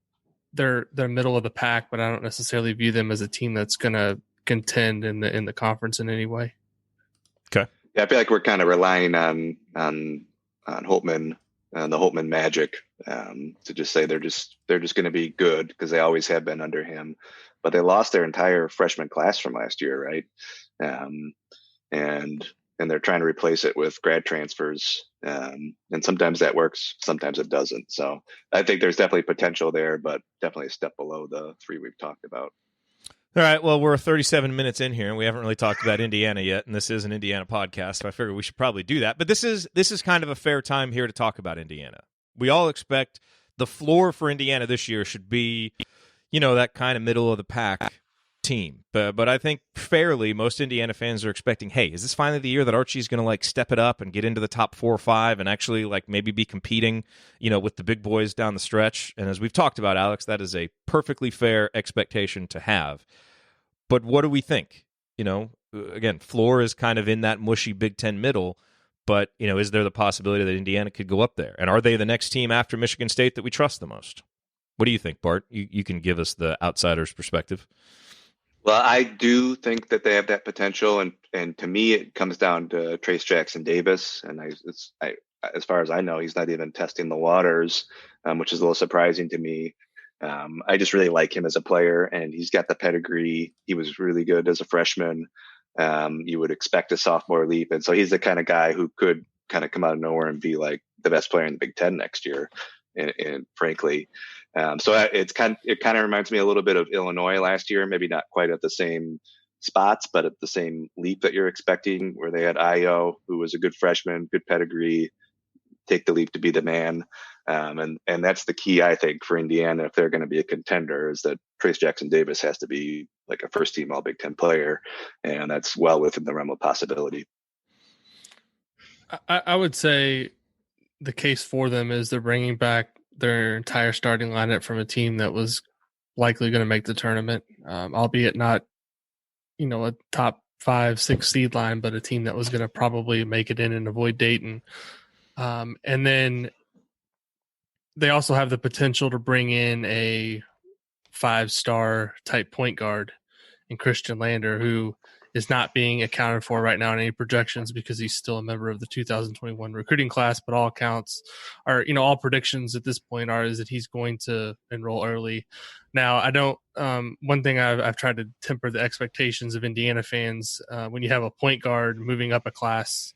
they're middle of the pack, but I don't necessarily view them as a team that's going to contend in the conference in any way. Okay. Yeah, I feel like we're kind of relying on Holtman and the Holtman magic to just say they're just going to be good because they always have been under him. But they lost their entire freshman class from last year, right? And they're trying to replace it with grad transfers. And sometimes that works, sometimes it doesn't. So I think there's definitely potential there, but definitely a step below the 3 we've talked about. All right, well, we're 37 minutes in here, and we haven't really talked about Indiana yet, and this is an Indiana podcast, so I figured we should probably do that. But this is kind of a fair time here to talk about Indiana. We all expect the floor for Indiana this year should be, that kind of middle-of-the-pack team. But I think fairly, most Indiana fans are expecting, hey, is this finally the year that Archie's going to, step it up and get into the top 4 or 5 and actually, maybe be competing, with the big boys down the stretch? And as we've talked about, Alex, that is a perfectly fair expectation to have. But what do we think? Again, floor is kind of in that mushy Big Ten middle, but, is there the possibility that Indiana could go up there? And are they the next team after Michigan State that we trust the most? What do you think, Bart? You can give us the outsider's perspective. Well, I do think that they have that potential, and to me, it comes down to Trace Jackson Davis, and as far as I know, he's not even testing the waters, which is a little surprising to me. I just really like him as a player, and he's got the pedigree. He was really good as a freshman. You would expect a sophomore leap, and so he's the kind of guy who could kind of come out of nowhere and be like the best player in the Big Ten next year. And frankly, so it kind of reminds me a little bit of Illinois last year, maybe not quite at the same spots, but at the same leap that you're expecting, where they had Ayo, who was a good freshman, good pedigree, take the leap to be the man. And that's the key, I think, for Indiana if they're going to be a contender, is that Trace Jackson Davis has to be like a first team All Big Ten player, and that's well within the realm of possibility. I would say the case for them is they're bringing back their entire starting lineup from a team that was likely going to make the tournament, albeit not, a top 5, 6 seed line, but a team that was going to probably make it in and avoid Dayton. And then they also have the potential to bring in a 5-star type point guard in Christian Lander, who is not being accounted for right now in any projections because he's still a member of the 2021 recruiting class, but all accounts are, all predictions at this point is that he's going to enroll early. Now, I don't, one thing I've tried to temper the expectations of Indiana fans, when you have a point guard moving up a class,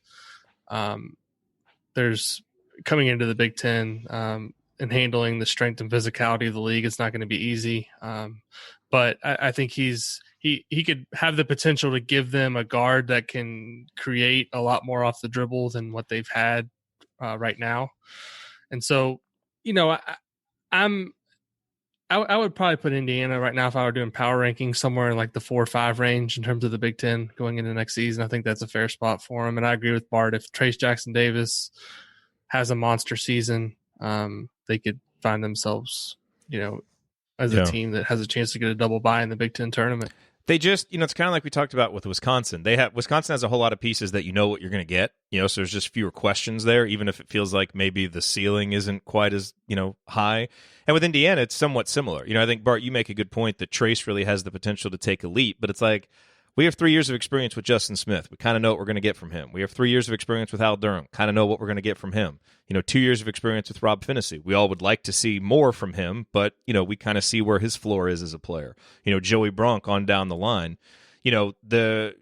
there's coming into the Big Ten, and handling the strength and physicality of the league, it's not going to be easy. But I think he could have the potential to give them a guard that can create a lot more off the dribble than what they've had right now. And so, I would probably put Indiana right now if I were doing power rankings somewhere in like the 4 or 5 range in terms of the Big Ten going into next season. I think that's a fair spot for them. And I agree with Bart. If Trace Jackson-Davis has a monster season, they could find themselves, as a team that has a chance to get a double bye in the Big Ten tournament. They just, it's kind of like we talked about with Wisconsin. Wisconsin has a whole lot of pieces that you know what you're going to get, so there's just fewer questions there, even if it feels like maybe the ceiling isn't quite as, high. And with Indiana, it's somewhat similar. I think, Bart, you make a good point that Trace really has the potential to take a leap, but it's like, we have 3 years of experience with Justin Smith. We kind of know what we're going to get from him. We have 3 years of experience with Hal Durham. Kind of know what we're going to get from him. 2 years of experience with Rob Finney. We all would like to see more from him, but, we kind of see where his floor is as a player. Joey Bronk on down the line. The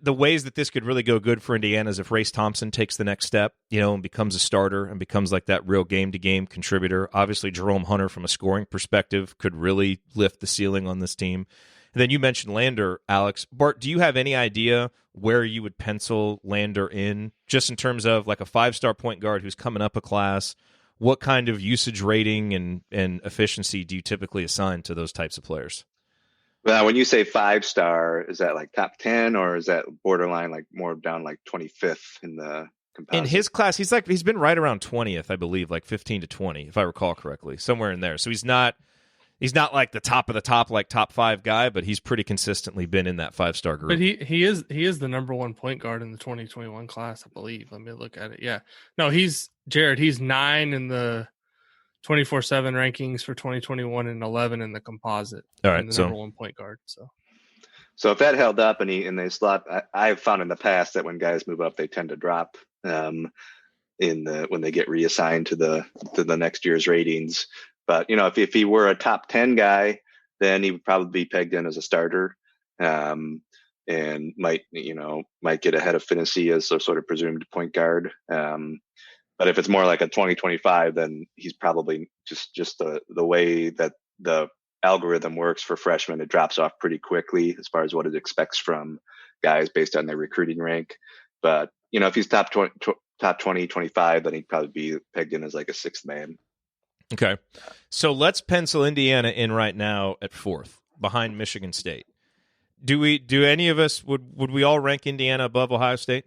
ways that this could really go good for Indiana is if Race Thompson takes the next step, and becomes a starter and becomes like that real game-to-game contributor. Obviously, Jerome Hunter from a scoring perspective could really lift the ceiling on this team. And then you mentioned Lander, Alex. Bart, do you have any idea where you would pencil Lander in, just in terms of like a 5-star point guard who's coming up a class? What kind of usage rating and efficiency do you typically assign to those types of players? Well, when you say 5-star, is that like top 10 or is that borderline like more down like 25th in the composite? In his class, he's been right around 20th, I believe, like 15 to 20, if I recall correctly, somewhere in there. So he's not like the top of the top, like top 5 guy, but he's pretty consistently been in that 5-star group. But he is the number 1 point guard in the 2021 class, I believe. Let me look at it. Yeah. No, he's 9 in the 24/7 rankings for 2021 and 11 in the composite. All right, the number 1 point guard. So if that held up and they slot, I've found in the past that when guys move up, they tend to drop when they get reassigned to the next year's ratings. But if he were a top 10 guy, then he would probably be pegged in as a starter, and might get ahead of Finney as a sort of presumed point guard. But if it's more like a 2025, then he's probably just the way that the algorithm works for freshmen, it drops off pretty quickly as far as what it expects from guys based on their recruiting rank. But if he's top 20, 25, then he'd probably be pegged in as like a 6th man. Okay, so let's pencil Indiana in right now at 4th, behind Michigan State. Do any of us, would we all rank Indiana above Ohio State?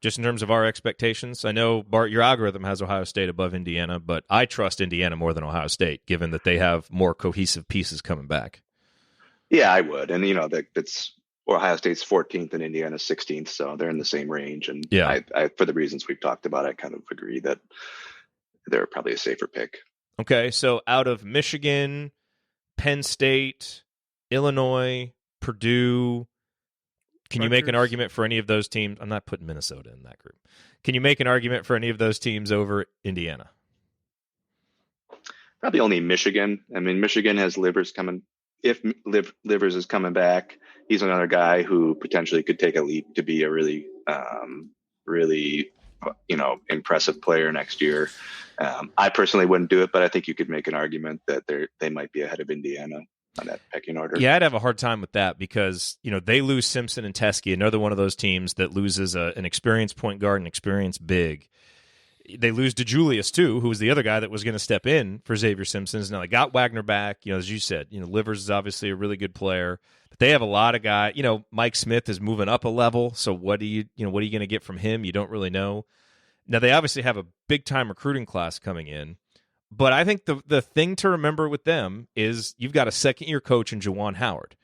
Just in terms of our expectations? I know, Bart, your algorithm has Ohio State above Indiana, but I trust Indiana more than Ohio State, given that they have more cohesive pieces coming back. Yeah, I would. And, that's Ohio State's 14th and Indiana's 16th, so they're in the same range. And yeah, I for the reasons we've talked about, I kind of agree that they're probably a safer pick. Okay, so out of Michigan, Penn State, Illinois, Purdue, can you make an argument for any of those teams? I'm not putting Minnesota in that group. Can you make an argument for any of those teams over Indiana? Probably only Michigan. I mean, Michigan has Livers coming. If Livers is coming back, he's another guy who potentially could take a leap to be a really impressive player next year. I personally wouldn't do it, but I think you could make an argument that they might be ahead of Indiana on that pecking order. Yeah, I'd have a hard time with that because, they lose Simpson and Teskey, another one of those teams that loses an experienced point guard and experienced big. They lose DeJulius, too, who was the other guy that was going to step in for Xavier Simpson. Now, they got Wagner back. As you said, Livers is obviously a really good player. But they have a lot of guys. Mike Smith is moving up a level, so what are you going to get from him? You don't really know. Now, they obviously have a big-time recruiting class coming in. But I think the thing to remember with them is you've got a second-year coach in Juwan Howard.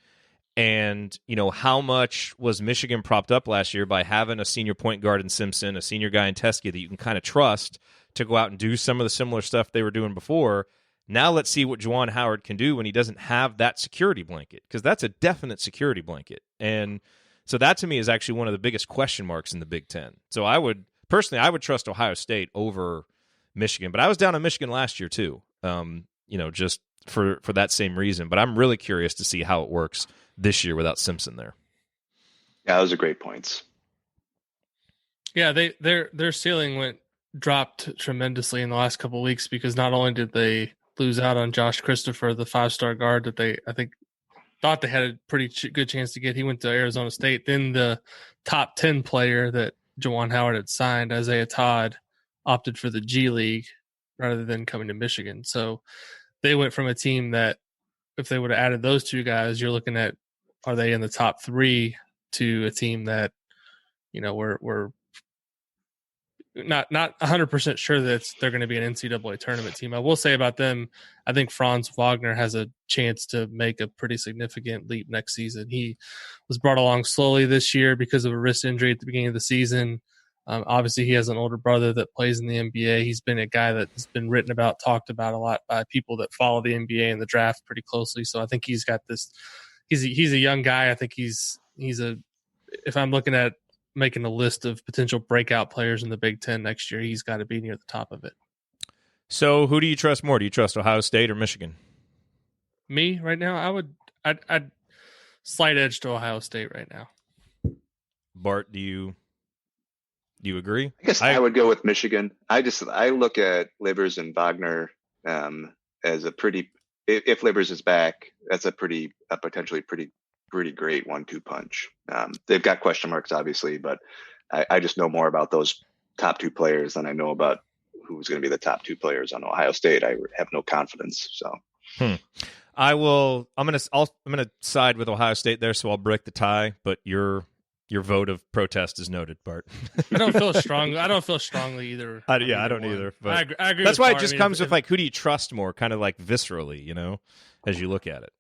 And, how much was Michigan propped up last year by having a senior point guard in Simpson, a senior guy in Teskey that you can kind of trust to go out and do some of the similar stuff they were doing before. Now let's see what Juwan Howard can do when he doesn't have that security blanket, because that's a definite security blanket. And so that to me is actually one of the biggest question marks in the Big Ten. So I would trust Ohio State over Michigan, but I was down on Michigan last year too, just for that same reason. But I'm really curious to see how it works this year without Simpson there. Yeah, those are great points. Yeah, their ceiling dropped tremendously in the last couple of weeks because not only did they lose out on Josh Christopher, the 5-star guard that I think thought they had a pretty good chance to get. He went to Arizona State. Then the top 10 player that Juwan Howard had signed, Isaiah Todd opted for the G League rather than coming to Michigan. So they went from a team that, if they would have added those two guys, you're looking at, are they in the top 3, to a team that, we're not 100% sure that they're going to be an NCAA tournament team. I will say about them, I think Franz Wagner has a chance to make a pretty significant leap next season. He was brought along slowly this year because of a wrist injury at the beginning of the season. Obviously, he has an older brother that plays in the NBA. He's been a guy that's been written about, talked about a lot by people that follow the NBA and the draft pretty closely. So I think he's got this. He's a young guy. I think he's if I'm looking at making a list of potential breakout players in the Big Ten next year, he's got to be near the top of it. So who do you trust more? Do you trust Ohio State or Michigan? Me right now, I'd slight edge to Ohio State right now. Bart, do you agree? I guess I would go with Michigan. I look at Livers and Wagner as a pretty, if Livers is back, that's a potentially pretty great 1-2 punch. They've got question marks, obviously, but I just know more about those top 2 players than I know about who's going to be the top 2 players on Ohio State. I have no confidence. So I'm going to side with Ohio State there, so I'll break the tie, but your vote of protest is noted, Bart. I don't feel strongly either. I don't either. But I agree. That's why it just comes with who do you trust more, kind of like viscerally, as you look at it.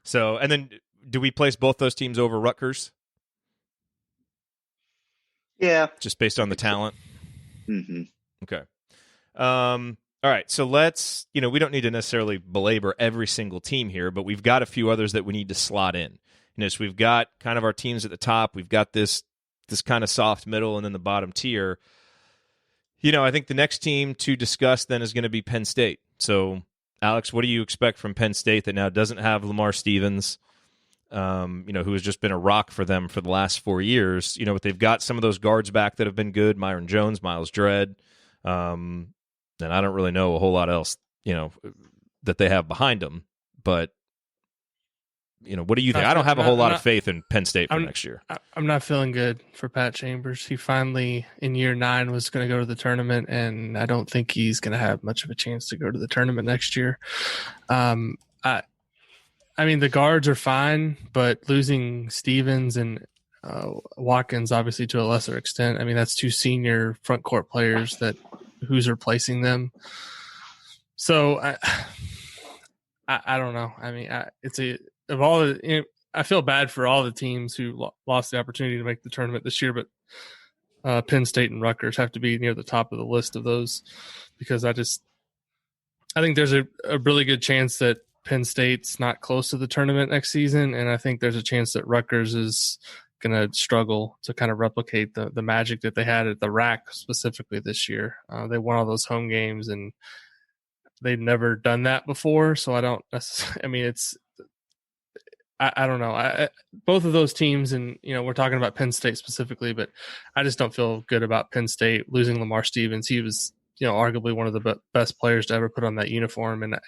So, and then do we place both those teams over Rutgers? Yeah. Just based on the talent? Mm-hmm. Okay. All right. So let's, we don't need to necessarily belabor every single team here, but we've got a few others that we need to slot in. So we've got kind of our teams at the top. We've got this kind of soft middle and then the bottom tier. I think the next team to discuss then is going to be Penn State. So, Alex, what do you expect from Penn State that now doesn't have Lamar Stevens? Who has just been a rock for them for the last 4 years. But they've got some of those guards back that have been good, Myron Jones, Miles Jerod. And I don't really know a whole lot else, that they have behind them. But, what do you think? I don't have a whole lot of faith in Penn State for next year. I'm not feeling good for Pat Chambers. He finally, in year 9, was going to go to the tournament, and I don't think he's going to have much of a chance to go to the tournament next year. I mean, the guards are fine, but losing Stevens and Watkins, obviously, to a lesser extent. I mean, that's 2 senior front court players who's replacing them. So I don't know. I mean, I feel bad for all the teams who lost the opportunity to make the tournament this year, but Penn State and Rutgers have to be near the top of the list of those, because I think there's a really good chance that Penn State's not close to the tournament next season, and I think there's a chance that Rutgers is going to struggle to kind of replicate the magic that they had at the RAC specifically this year. They won all those home games, and they've never done that before, so I don't necessarily – I mean, I don't know. Both of those teams, and we're talking about Penn State specifically, but I just don't feel good about Penn State losing Lamar Stevens. He was, arguably one of the best players to ever put on that uniform, and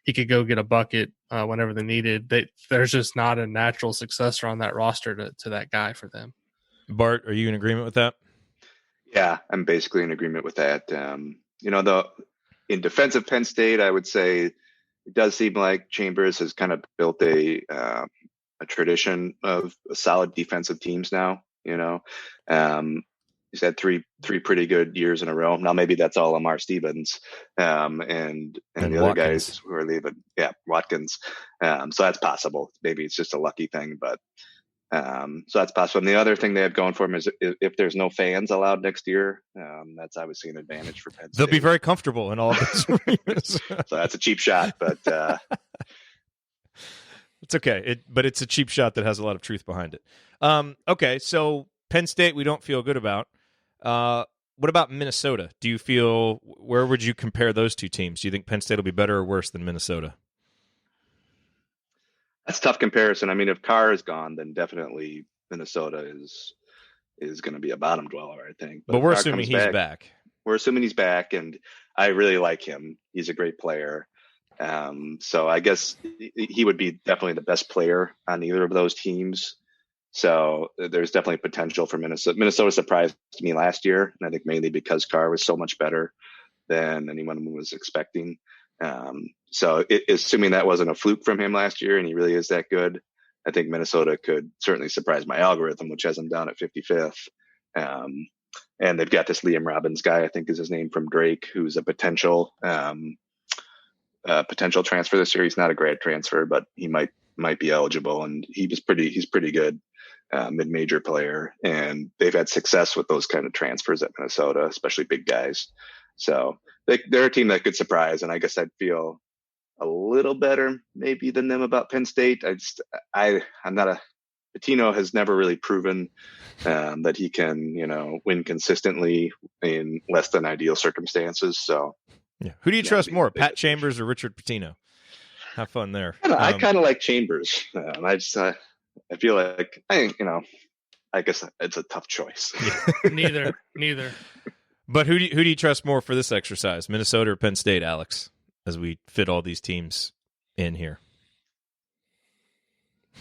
he could go get a bucket whenever they needed. There's just not a natural successor on that roster to that guy for them. Bart, are you in agreement with that? Yeah, I'm basically in agreement with that. In defense of Penn State, I would say it does seem like Chambers has kind of built a tradition of solid defensive teams now. He's had three pretty good years in a row. Now maybe that's all Lamar Stevens and the other Watkins guys who are leaving. Yeah, Watkins. So that's possible. Maybe it's just a lucky thing, but so that's possible. And the other thing they have going for them is if there's no fans allowed next year, that's obviously an advantage for Penn State. They'll be very comfortable in all of those arenas. So that's a cheap shot, but it's okay. But it's a cheap shot that has a lot of truth behind it. Okay, so Penn State we don't feel good about. What about Minnesota? Do you feel, where would you compare those two teams? Do you think Penn State will be better or worse than Minnesota? That's a tough comparison. I mean, if Carr is gone, then definitely Minnesota is going to be a bottom dweller, I think. But we're assuming he's back. We're assuming he's back, and I really like him. He's a great player. So I guess he would be definitely the best player on either of those teams. So there's definitely potential for Minnesota. Minnesota surprised me last year, and I think mainly because Carr was so much better than anyone was expecting. So assuming that wasn't a fluke from him last year and he really is that good, I think Minnesota could certainly surprise my algorithm, which has them down at 55th. And they've got this Liam Robbins guy, I think is his name, from Drake, who's a potential transfer this year. He's not a grad transfer, but he might be eligible, and he's pretty good, mid-major player, and they've had success with those kind of transfers at Minnesota, especially big guys. So they're a team that could surprise, and I guess I'd feel a little better maybe than them about Penn State. Pitino has never really proven that he can, win consistently in less than ideal circumstances. So, yeah. Who do you trust more, Pat Chambers or Richard Pitino? Have fun there. I kind of like Chambers. I feel like I guess it's a tough choice. Neither. But who do you trust more for this exercise, Minnesota or Penn State, Alex? As we fit all these teams in here.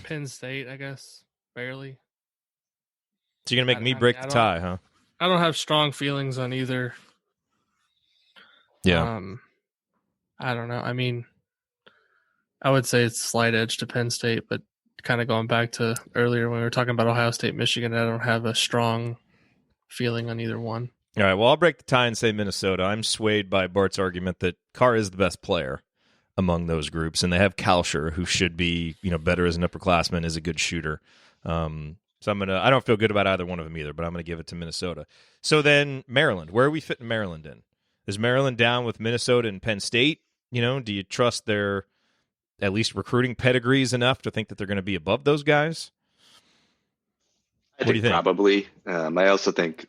Penn State, I guess, barely. So you're going to make me break the tie, huh? I don't have strong feelings on either. Yeah. I don't know. I mean, I would say it's slight edge to Penn State, but kind of going back to earlier when we were talking about Ohio State, Michigan, I don't have a strong feeling on either one. All right, well, I'll break the tie and say Minnesota. I'm swayed by Bart's argument that Carr is the best player among those groups, and they have Kalsher, who should be, better as an upperclassman, is a good shooter. So I don't feel good about either one of them either, but I'm gonna give it to Minnesota. So then Maryland, where are we fitting Maryland in? Is Maryland down with Minnesota and Penn State? Do you trust their at least recruiting pedigrees enough to think that they're going to be above those guys? What do you think? Probably. I also think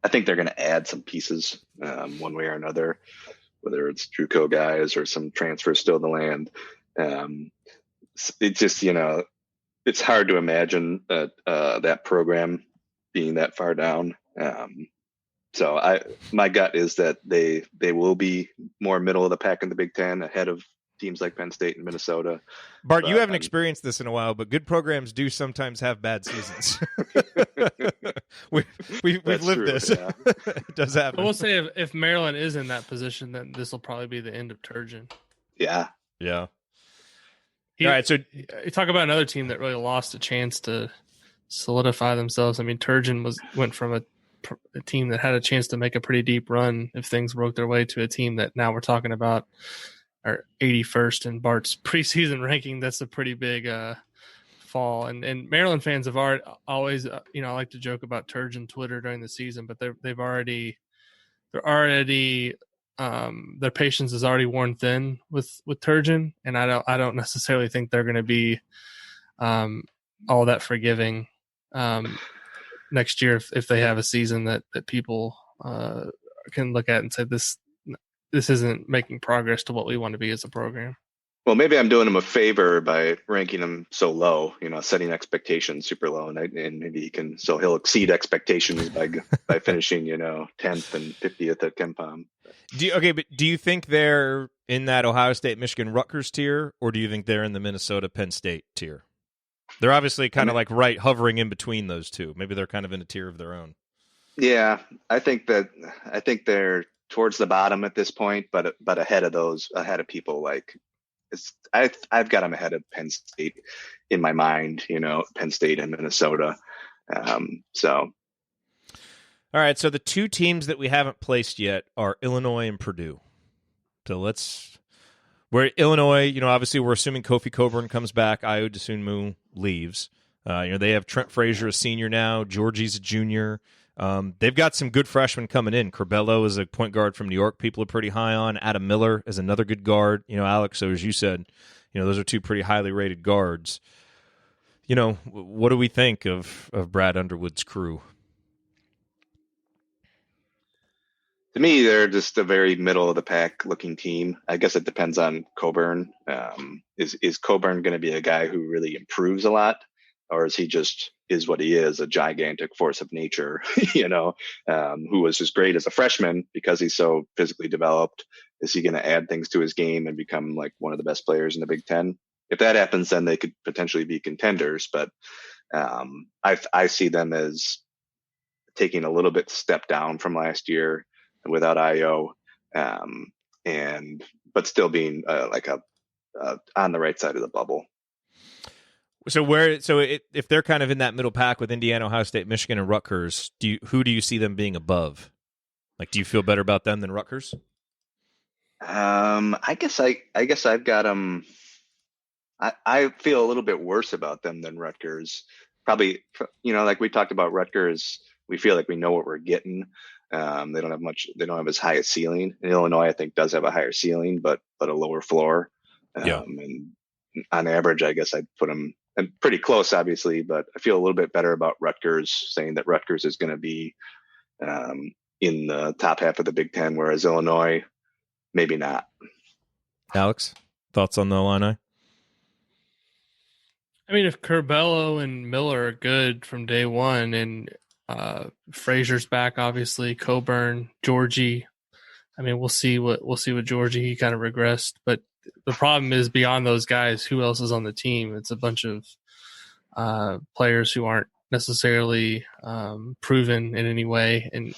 I think they're going to add some pieces one way or another, whether it's JUCO guys or some transfers still in the land. It's just, it's hard to imagine that program being that far down. So my gut is that they will be more middle of the pack in the Big Ten, ahead of teams like Penn State and Minnesota. Bart, you haven't experienced this in a while, but good programs do sometimes have bad seasons. we've lived true, this. Yeah. It does happen. I will say if Maryland is in that position, then this will probably be the end of Turgeon. Yeah. All right, so you talk about another team that really lost a chance to solidify themselves. I mean, Turgeon went from a team that had a chance to make a pretty deep run if things broke their way to a team that now we're talking about are 81st in Bart's preseason ranking. That's a pretty big fall. And Maryland fans have always, I like to joke about Turgeon Twitter during the season, but their patience is already worn thin with Turgeon, and I don't necessarily think they're going to be all that forgiving next year if they have a season that people can look at and say this isn't making progress to what we want to be as a program. Well, maybe I'm doing him a favor by ranking him so low, setting expectations super low, and maybe he'll exceed expectations by finishing, 10th and 50th at KenPom. But do you think they're in that Ohio State, Michigan, Rutgers tier, or do you think they're in the Minnesota, Penn State tier? They're obviously kind of hovering in between those two. Maybe they're kind of in a tier of their own. Yeah, I think they're towards the bottom at this point, but ahead of people I've got them ahead of Penn State in my mind, Penn State and Minnesota. So. All right. So the two teams that we haven't placed yet are Illinois and Purdue. So we're Illinois, obviously we're assuming Kofi Coburn comes back. Ayo Dosunmu leaves. They have Trent Frazier, a senior now. Georgie's a junior. They've got some good freshmen coming in. Corbello is a point guard from New York. People are pretty high on. Adam Miller is another good guard. Alex, so as you said, those are two pretty highly rated guards. What do we think of Brad Underwood's crew? To me, they're just a very middle of the pack looking team. I guess it depends on Coburn. Is Coburn going to be a guy who really improves a lot? Or is he just what he is, a gigantic force of nature, who was just great as a freshman because he's so physically developed? Is he going to add things to his game and become one of the best players in the Big Ten? If that happens, then they could potentially be contenders. But I see them as taking a little bit step down from last year without IO, but still being like a on the right side of the bubble. So if they're kind of in that middle pack with Indiana, Ohio State, Michigan, and Rutgers, who do you see them being above? Like, do you feel better about them than Rutgers? I guess I've got them. I feel a little bit worse about them than Rutgers. Probably, like we talked about Rutgers, we feel like we know what we're getting. They don't have much. They don't have as high a ceiling. And Illinois, I think, does have a higher ceiling, but a lower floor. And on average, I guess I'd put them and pretty close, obviously. But I feel a little bit better about Rutgers, saying that Rutgers is going to be in the top half of the Big Ten, whereas Illinois, maybe not. Alex, thoughts on the Illini? I mean, if Curbelo and Miller are good from day one, and Frazier's back, obviously, Coburn, Georgie. I mean, we'll see what Georgie. He kind of regressed, but the problem is beyond those guys, who else is on the team? It's a bunch of players who aren't necessarily proven in any way, and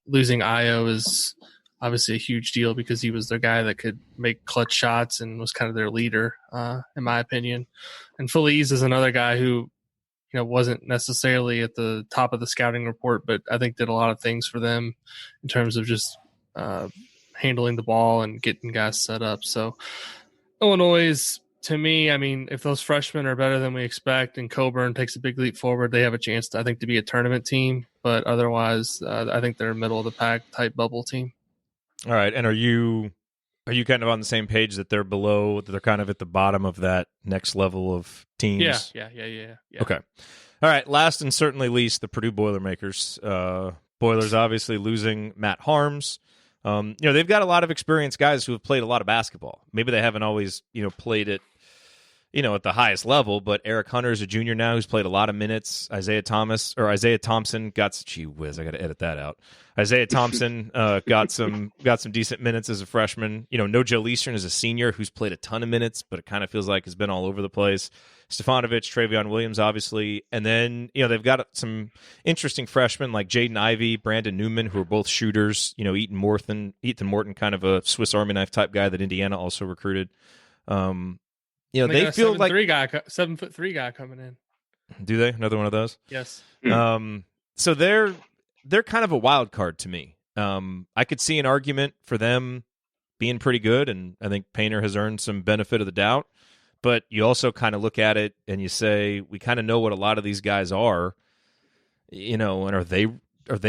losing Io is obviously a huge deal because he was their guy that could make clutch shots and was kind of their leader, in my opinion. And Feliz is another guy who, wasn't necessarily at the top of the scouting report, but I think did a lot of things for them in terms of just handling the ball and getting guys set up. So Illinois, to me, I mean, if those freshmen are better than we expect and Coburn takes a big leap forward, they have a chance, to be a tournament team. But otherwise, I think they're a middle of the pack type bubble team. All right. And are you kind of on the same page that they're below, that they're kind of at the bottom of that next level of teams? Yeah. Okay. All right. Last and certainly least, the Purdue Boilermakers. Boilers obviously losing Matt Harms. They've got a lot of experienced guys who have played a lot of basketball. Maybe they haven't always, played it, at the highest level, but Eric Hunter is a junior now who's played a lot of minutes. Isaiah Thompson got, gee whiz, I got to edit that out. Isaiah Thompson got some decent minutes as a freshman. No Joe Eastern is a senior who's played a ton of minutes, but it kind of feels like has been all over the place. Stefanovic, Travion Williams, obviously. And then, they've got some interesting freshmen like Jaden Ivey, Brandon Newman, who are both shooters. Ethan Morton, kind of a Swiss Army knife type guy that Indiana also recruited. They feel like 7'3" guy coming in. Do they? Another one of those? Yes. So they're kind of a wild card to me. I could see an argument for them being pretty good, and I think Painter has earned some benefit of the doubt. But you also kind of look at it and you say, we kind of know what a lot of these guys are, and are they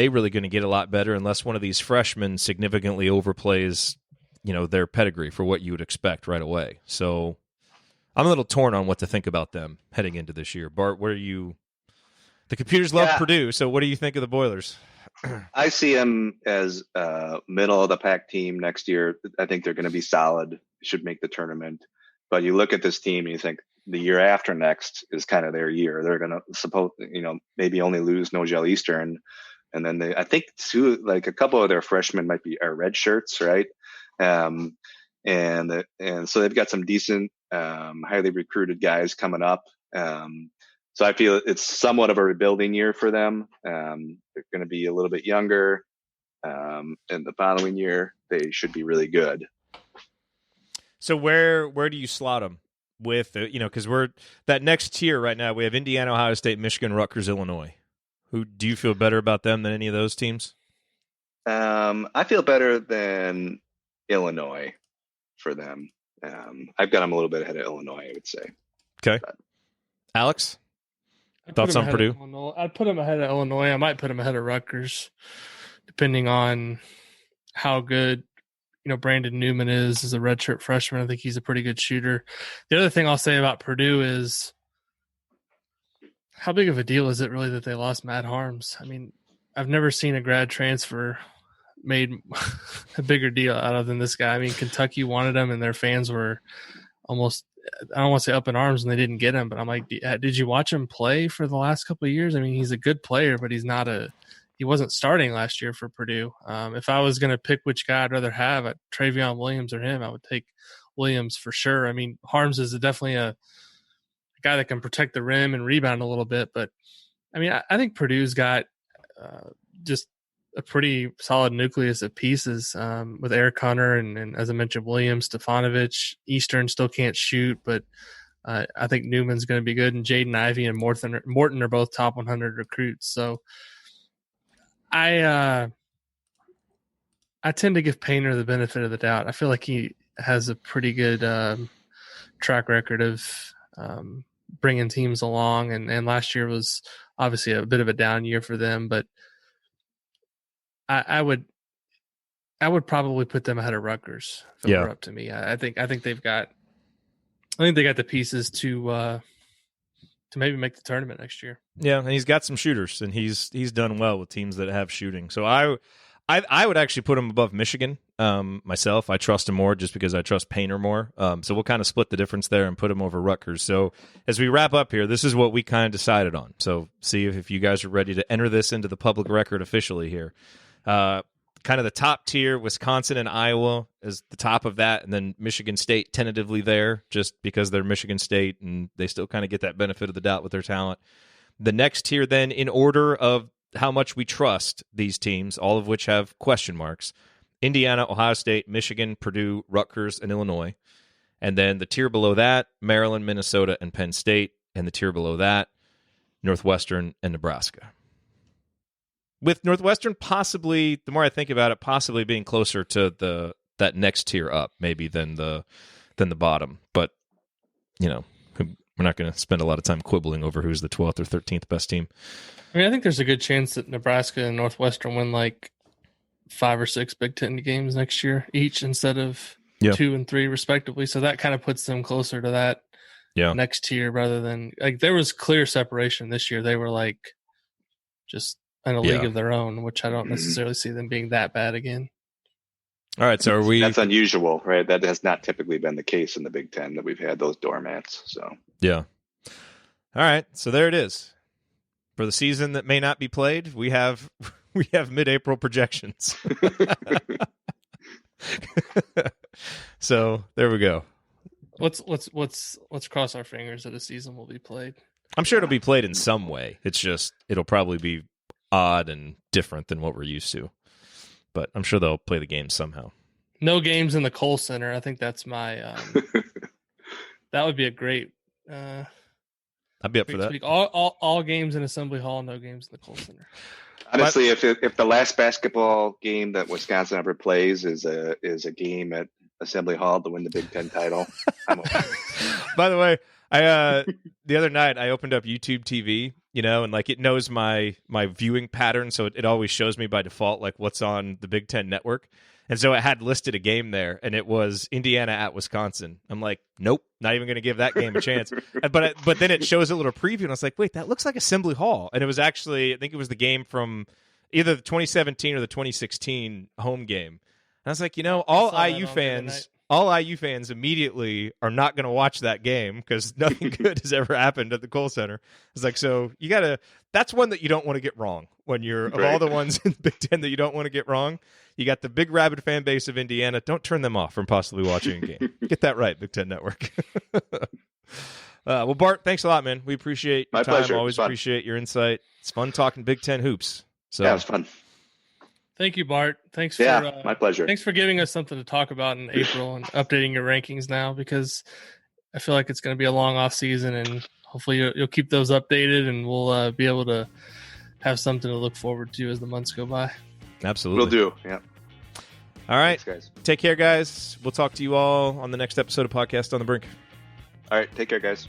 really going to get a lot better unless one of these freshmen significantly overplays, their pedigree for what you would expect right away. So I'm a little torn on what to think about them heading into this year. Bart, where are you? The computers love Purdue, so what do you think of the Boilers? I see them as a middle of the pack team next year. I think they're going to be solid, should make the tournament. But you look at this team and you think the year after next is kind of their year. They're going to maybe only lose Nogel Eastern. And then I think a couple of their freshmen might be red shirts, right? And so they've got some decent, highly recruited guys coming up. So I feel it's somewhat of a rebuilding year for them. They're going to be a little bit younger. And the following year, they should be really good. So where do you slot them with, because we're that next tier right now, we have Indiana, Ohio State, Michigan, Rutgers, Illinois. Who do you feel better about them than any of those teams? I feel better than Illinois for them. I've got them a little bit ahead of Illinois, I would say. Okay. But Alex? Thoughts on Purdue? I'd put them ahead of Illinois. I might put them ahead of Rutgers, depending on how good, Brandon Newman is as a redshirt freshman. I think he's a pretty good shooter. The other thing I'll say about Purdue is how big of a deal is it really that they lost Matt Harms? I mean, I've never seen a grad transfer made a bigger deal out of than this guy. I mean, Kentucky wanted him and their fans were almost, I don't want to say up in arms and they didn't get him, but I'm like, did you watch him play for the last couple of years? I mean, he's a good player, but he wasn't starting last year for Purdue. If I was going to pick which guy I'd rather have, Travion Williams or him, I would take Williams for sure. I mean, Harms is definitely a a guy that can protect the rim and rebound a little bit. But, I mean, I think Purdue's got just a pretty solid nucleus of pieces with Eric Hunter and, as I mentioned, Williams, Stefanovic. Eastern still can't shoot, but I think Newman's going to be good. And Jaden Ivey and Morton are both top 100 recruits. So I tend to give Painter the benefit of the doubt. I feel like he has a pretty good track record of bringing teams along. And last year was obviously a bit of a down year for them, but I would probably put them ahead of Rutgers if it were up to me. I think they got the pieces to maybe make the tournament next year. Yeah, and he's got some shooters, and he's done well with teams that have shooting. So I would actually put him above Michigan myself. I trust him more just because I trust Painter more. So we'll kind of split the difference there and put him over Rutgers. So as we wrap up here, this is what we kind of decided on. So see if you guys are ready to enter this into the public record officially here. Kind of the top tier, Wisconsin and Iowa is the top of that, and then Michigan State tentatively there just because they're Michigan State and they still kind of get that benefit of the doubt with their talent. The next tier then, in order of how much we trust these teams, all of which have question marks: Indiana, Ohio State, Michigan, Purdue, Rutgers, and Illinois. And then the tier below that, Maryland, Minnesota, and Penn State. And the tier below that, Northwestern and Nebraska. With Northwestern possibly, the more I think about it, possibly being closer to that next tier up, maybe than the bottom. But, you know, we're not going to spend a lot of time quibbling over who's the 12th or 13th best team. I mean, I think there's a good chance that Nebraska and Northwestern win like 5 or 6 Big Ten games next year each instead of 2 and 3 respectively. So that kind of puts them closer to that next tier rather than like there was clear separation this year. They were like just in a league of their own, which I don't necessarily see them being that bad again. All right, so that's unusual, right? That has not typically been the case in the Big Ten that we've had those doormats. So yeah. All right, so there it is. For the season that may not be played, we have mid-April projections. So there we go. Let's cross our fingers that a season will be played. I'm sure it'll be played in some way. It's just it'll probably be odd and different than what we're used to. But I'm sure they'll play the game somehow. No games in the Kohl Center. I think that's my that would be a great I'd be up for that. Speak. All games in Assembly Hall, no games in the Kohl Center. Honestly, if the last basketball game that Wisconsin ever plays is a game at Assembly Hall to win the Big Ten title, I'm okay. By the way, I the other night I opened up YouTube TV, and like it knows my viewing pattern, so it always shows me by default like what's on the Big Ten network. And so it had listed a game there, and it was Indiana at Wisconsin. I'm like, nope, not even going to give that game a chance. But then it shows a little preview, and I was like, wait, that looks like Assembly Hall. And it was actually, I think it was the game from either the 2017 or the 2016 home game. And I was like, all IU fans immediately are not going to watch that game because nothing good has ever happened at the Kohl Center. It's like, so you got to, that's one that you don't want to get wrong when you're, of all the ones in the Big Ten that you don't want to get wrong. You got the big rabid fan base of Indiana. Don't turn them off from possibly watching a game. Get that right, Big Ten Network. Well, Bart, thanks a lot, man. We appreciate your time. Pleasure. Always appreciate your insight. It's fun talking Big Ten hoops. So yeah, it was fun. Thank you, Bart. Thanks my pleasure. Thanks for giving us something to talk about in April and updating your rankings now, because I feel like it's going to be a long off season, and hopefully you'll keep those updated, and we'll be able to have something to look forward to as the months go by. Absolutely. Will do. Yeah. All right. Thanks, guys. Take care, guys. We'll talk to you all on the next episode of Podcast on the Brink. All right. Take care, guys.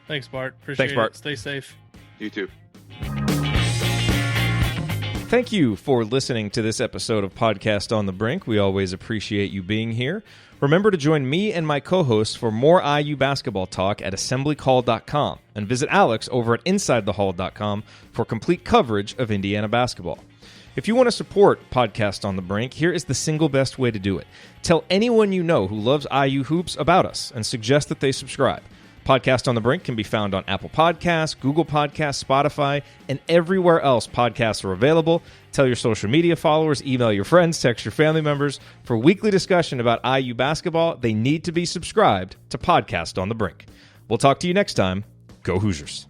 Thanks, Bart. Appreciate Bart. it. Stay safe. You too. Thank you for listening to this episode of Podcast on the Brink. We always appreciate you being here. Remember to join me and my co-hosts for more IU basketball talk at assemblycall.com, and visit Alex over at insidethehall.com for complete coverage of Indiana basketball. If you want to support Podcast on the Brink, here is the single best way to do it. Tell anyone you know who loves IU hoops about us and suggest that they subscribe. Podcast on the Brink can be found on Apple Podcasts, Google Podcasts, Spotify, and everywhere else podcasts are available. Tell your social media followers, email your friends, text your family members. For weekly discussion about IU basketball, they need to be subscribed to Podcast on the Brink. We'll talk to you next time. Go Hoosiers.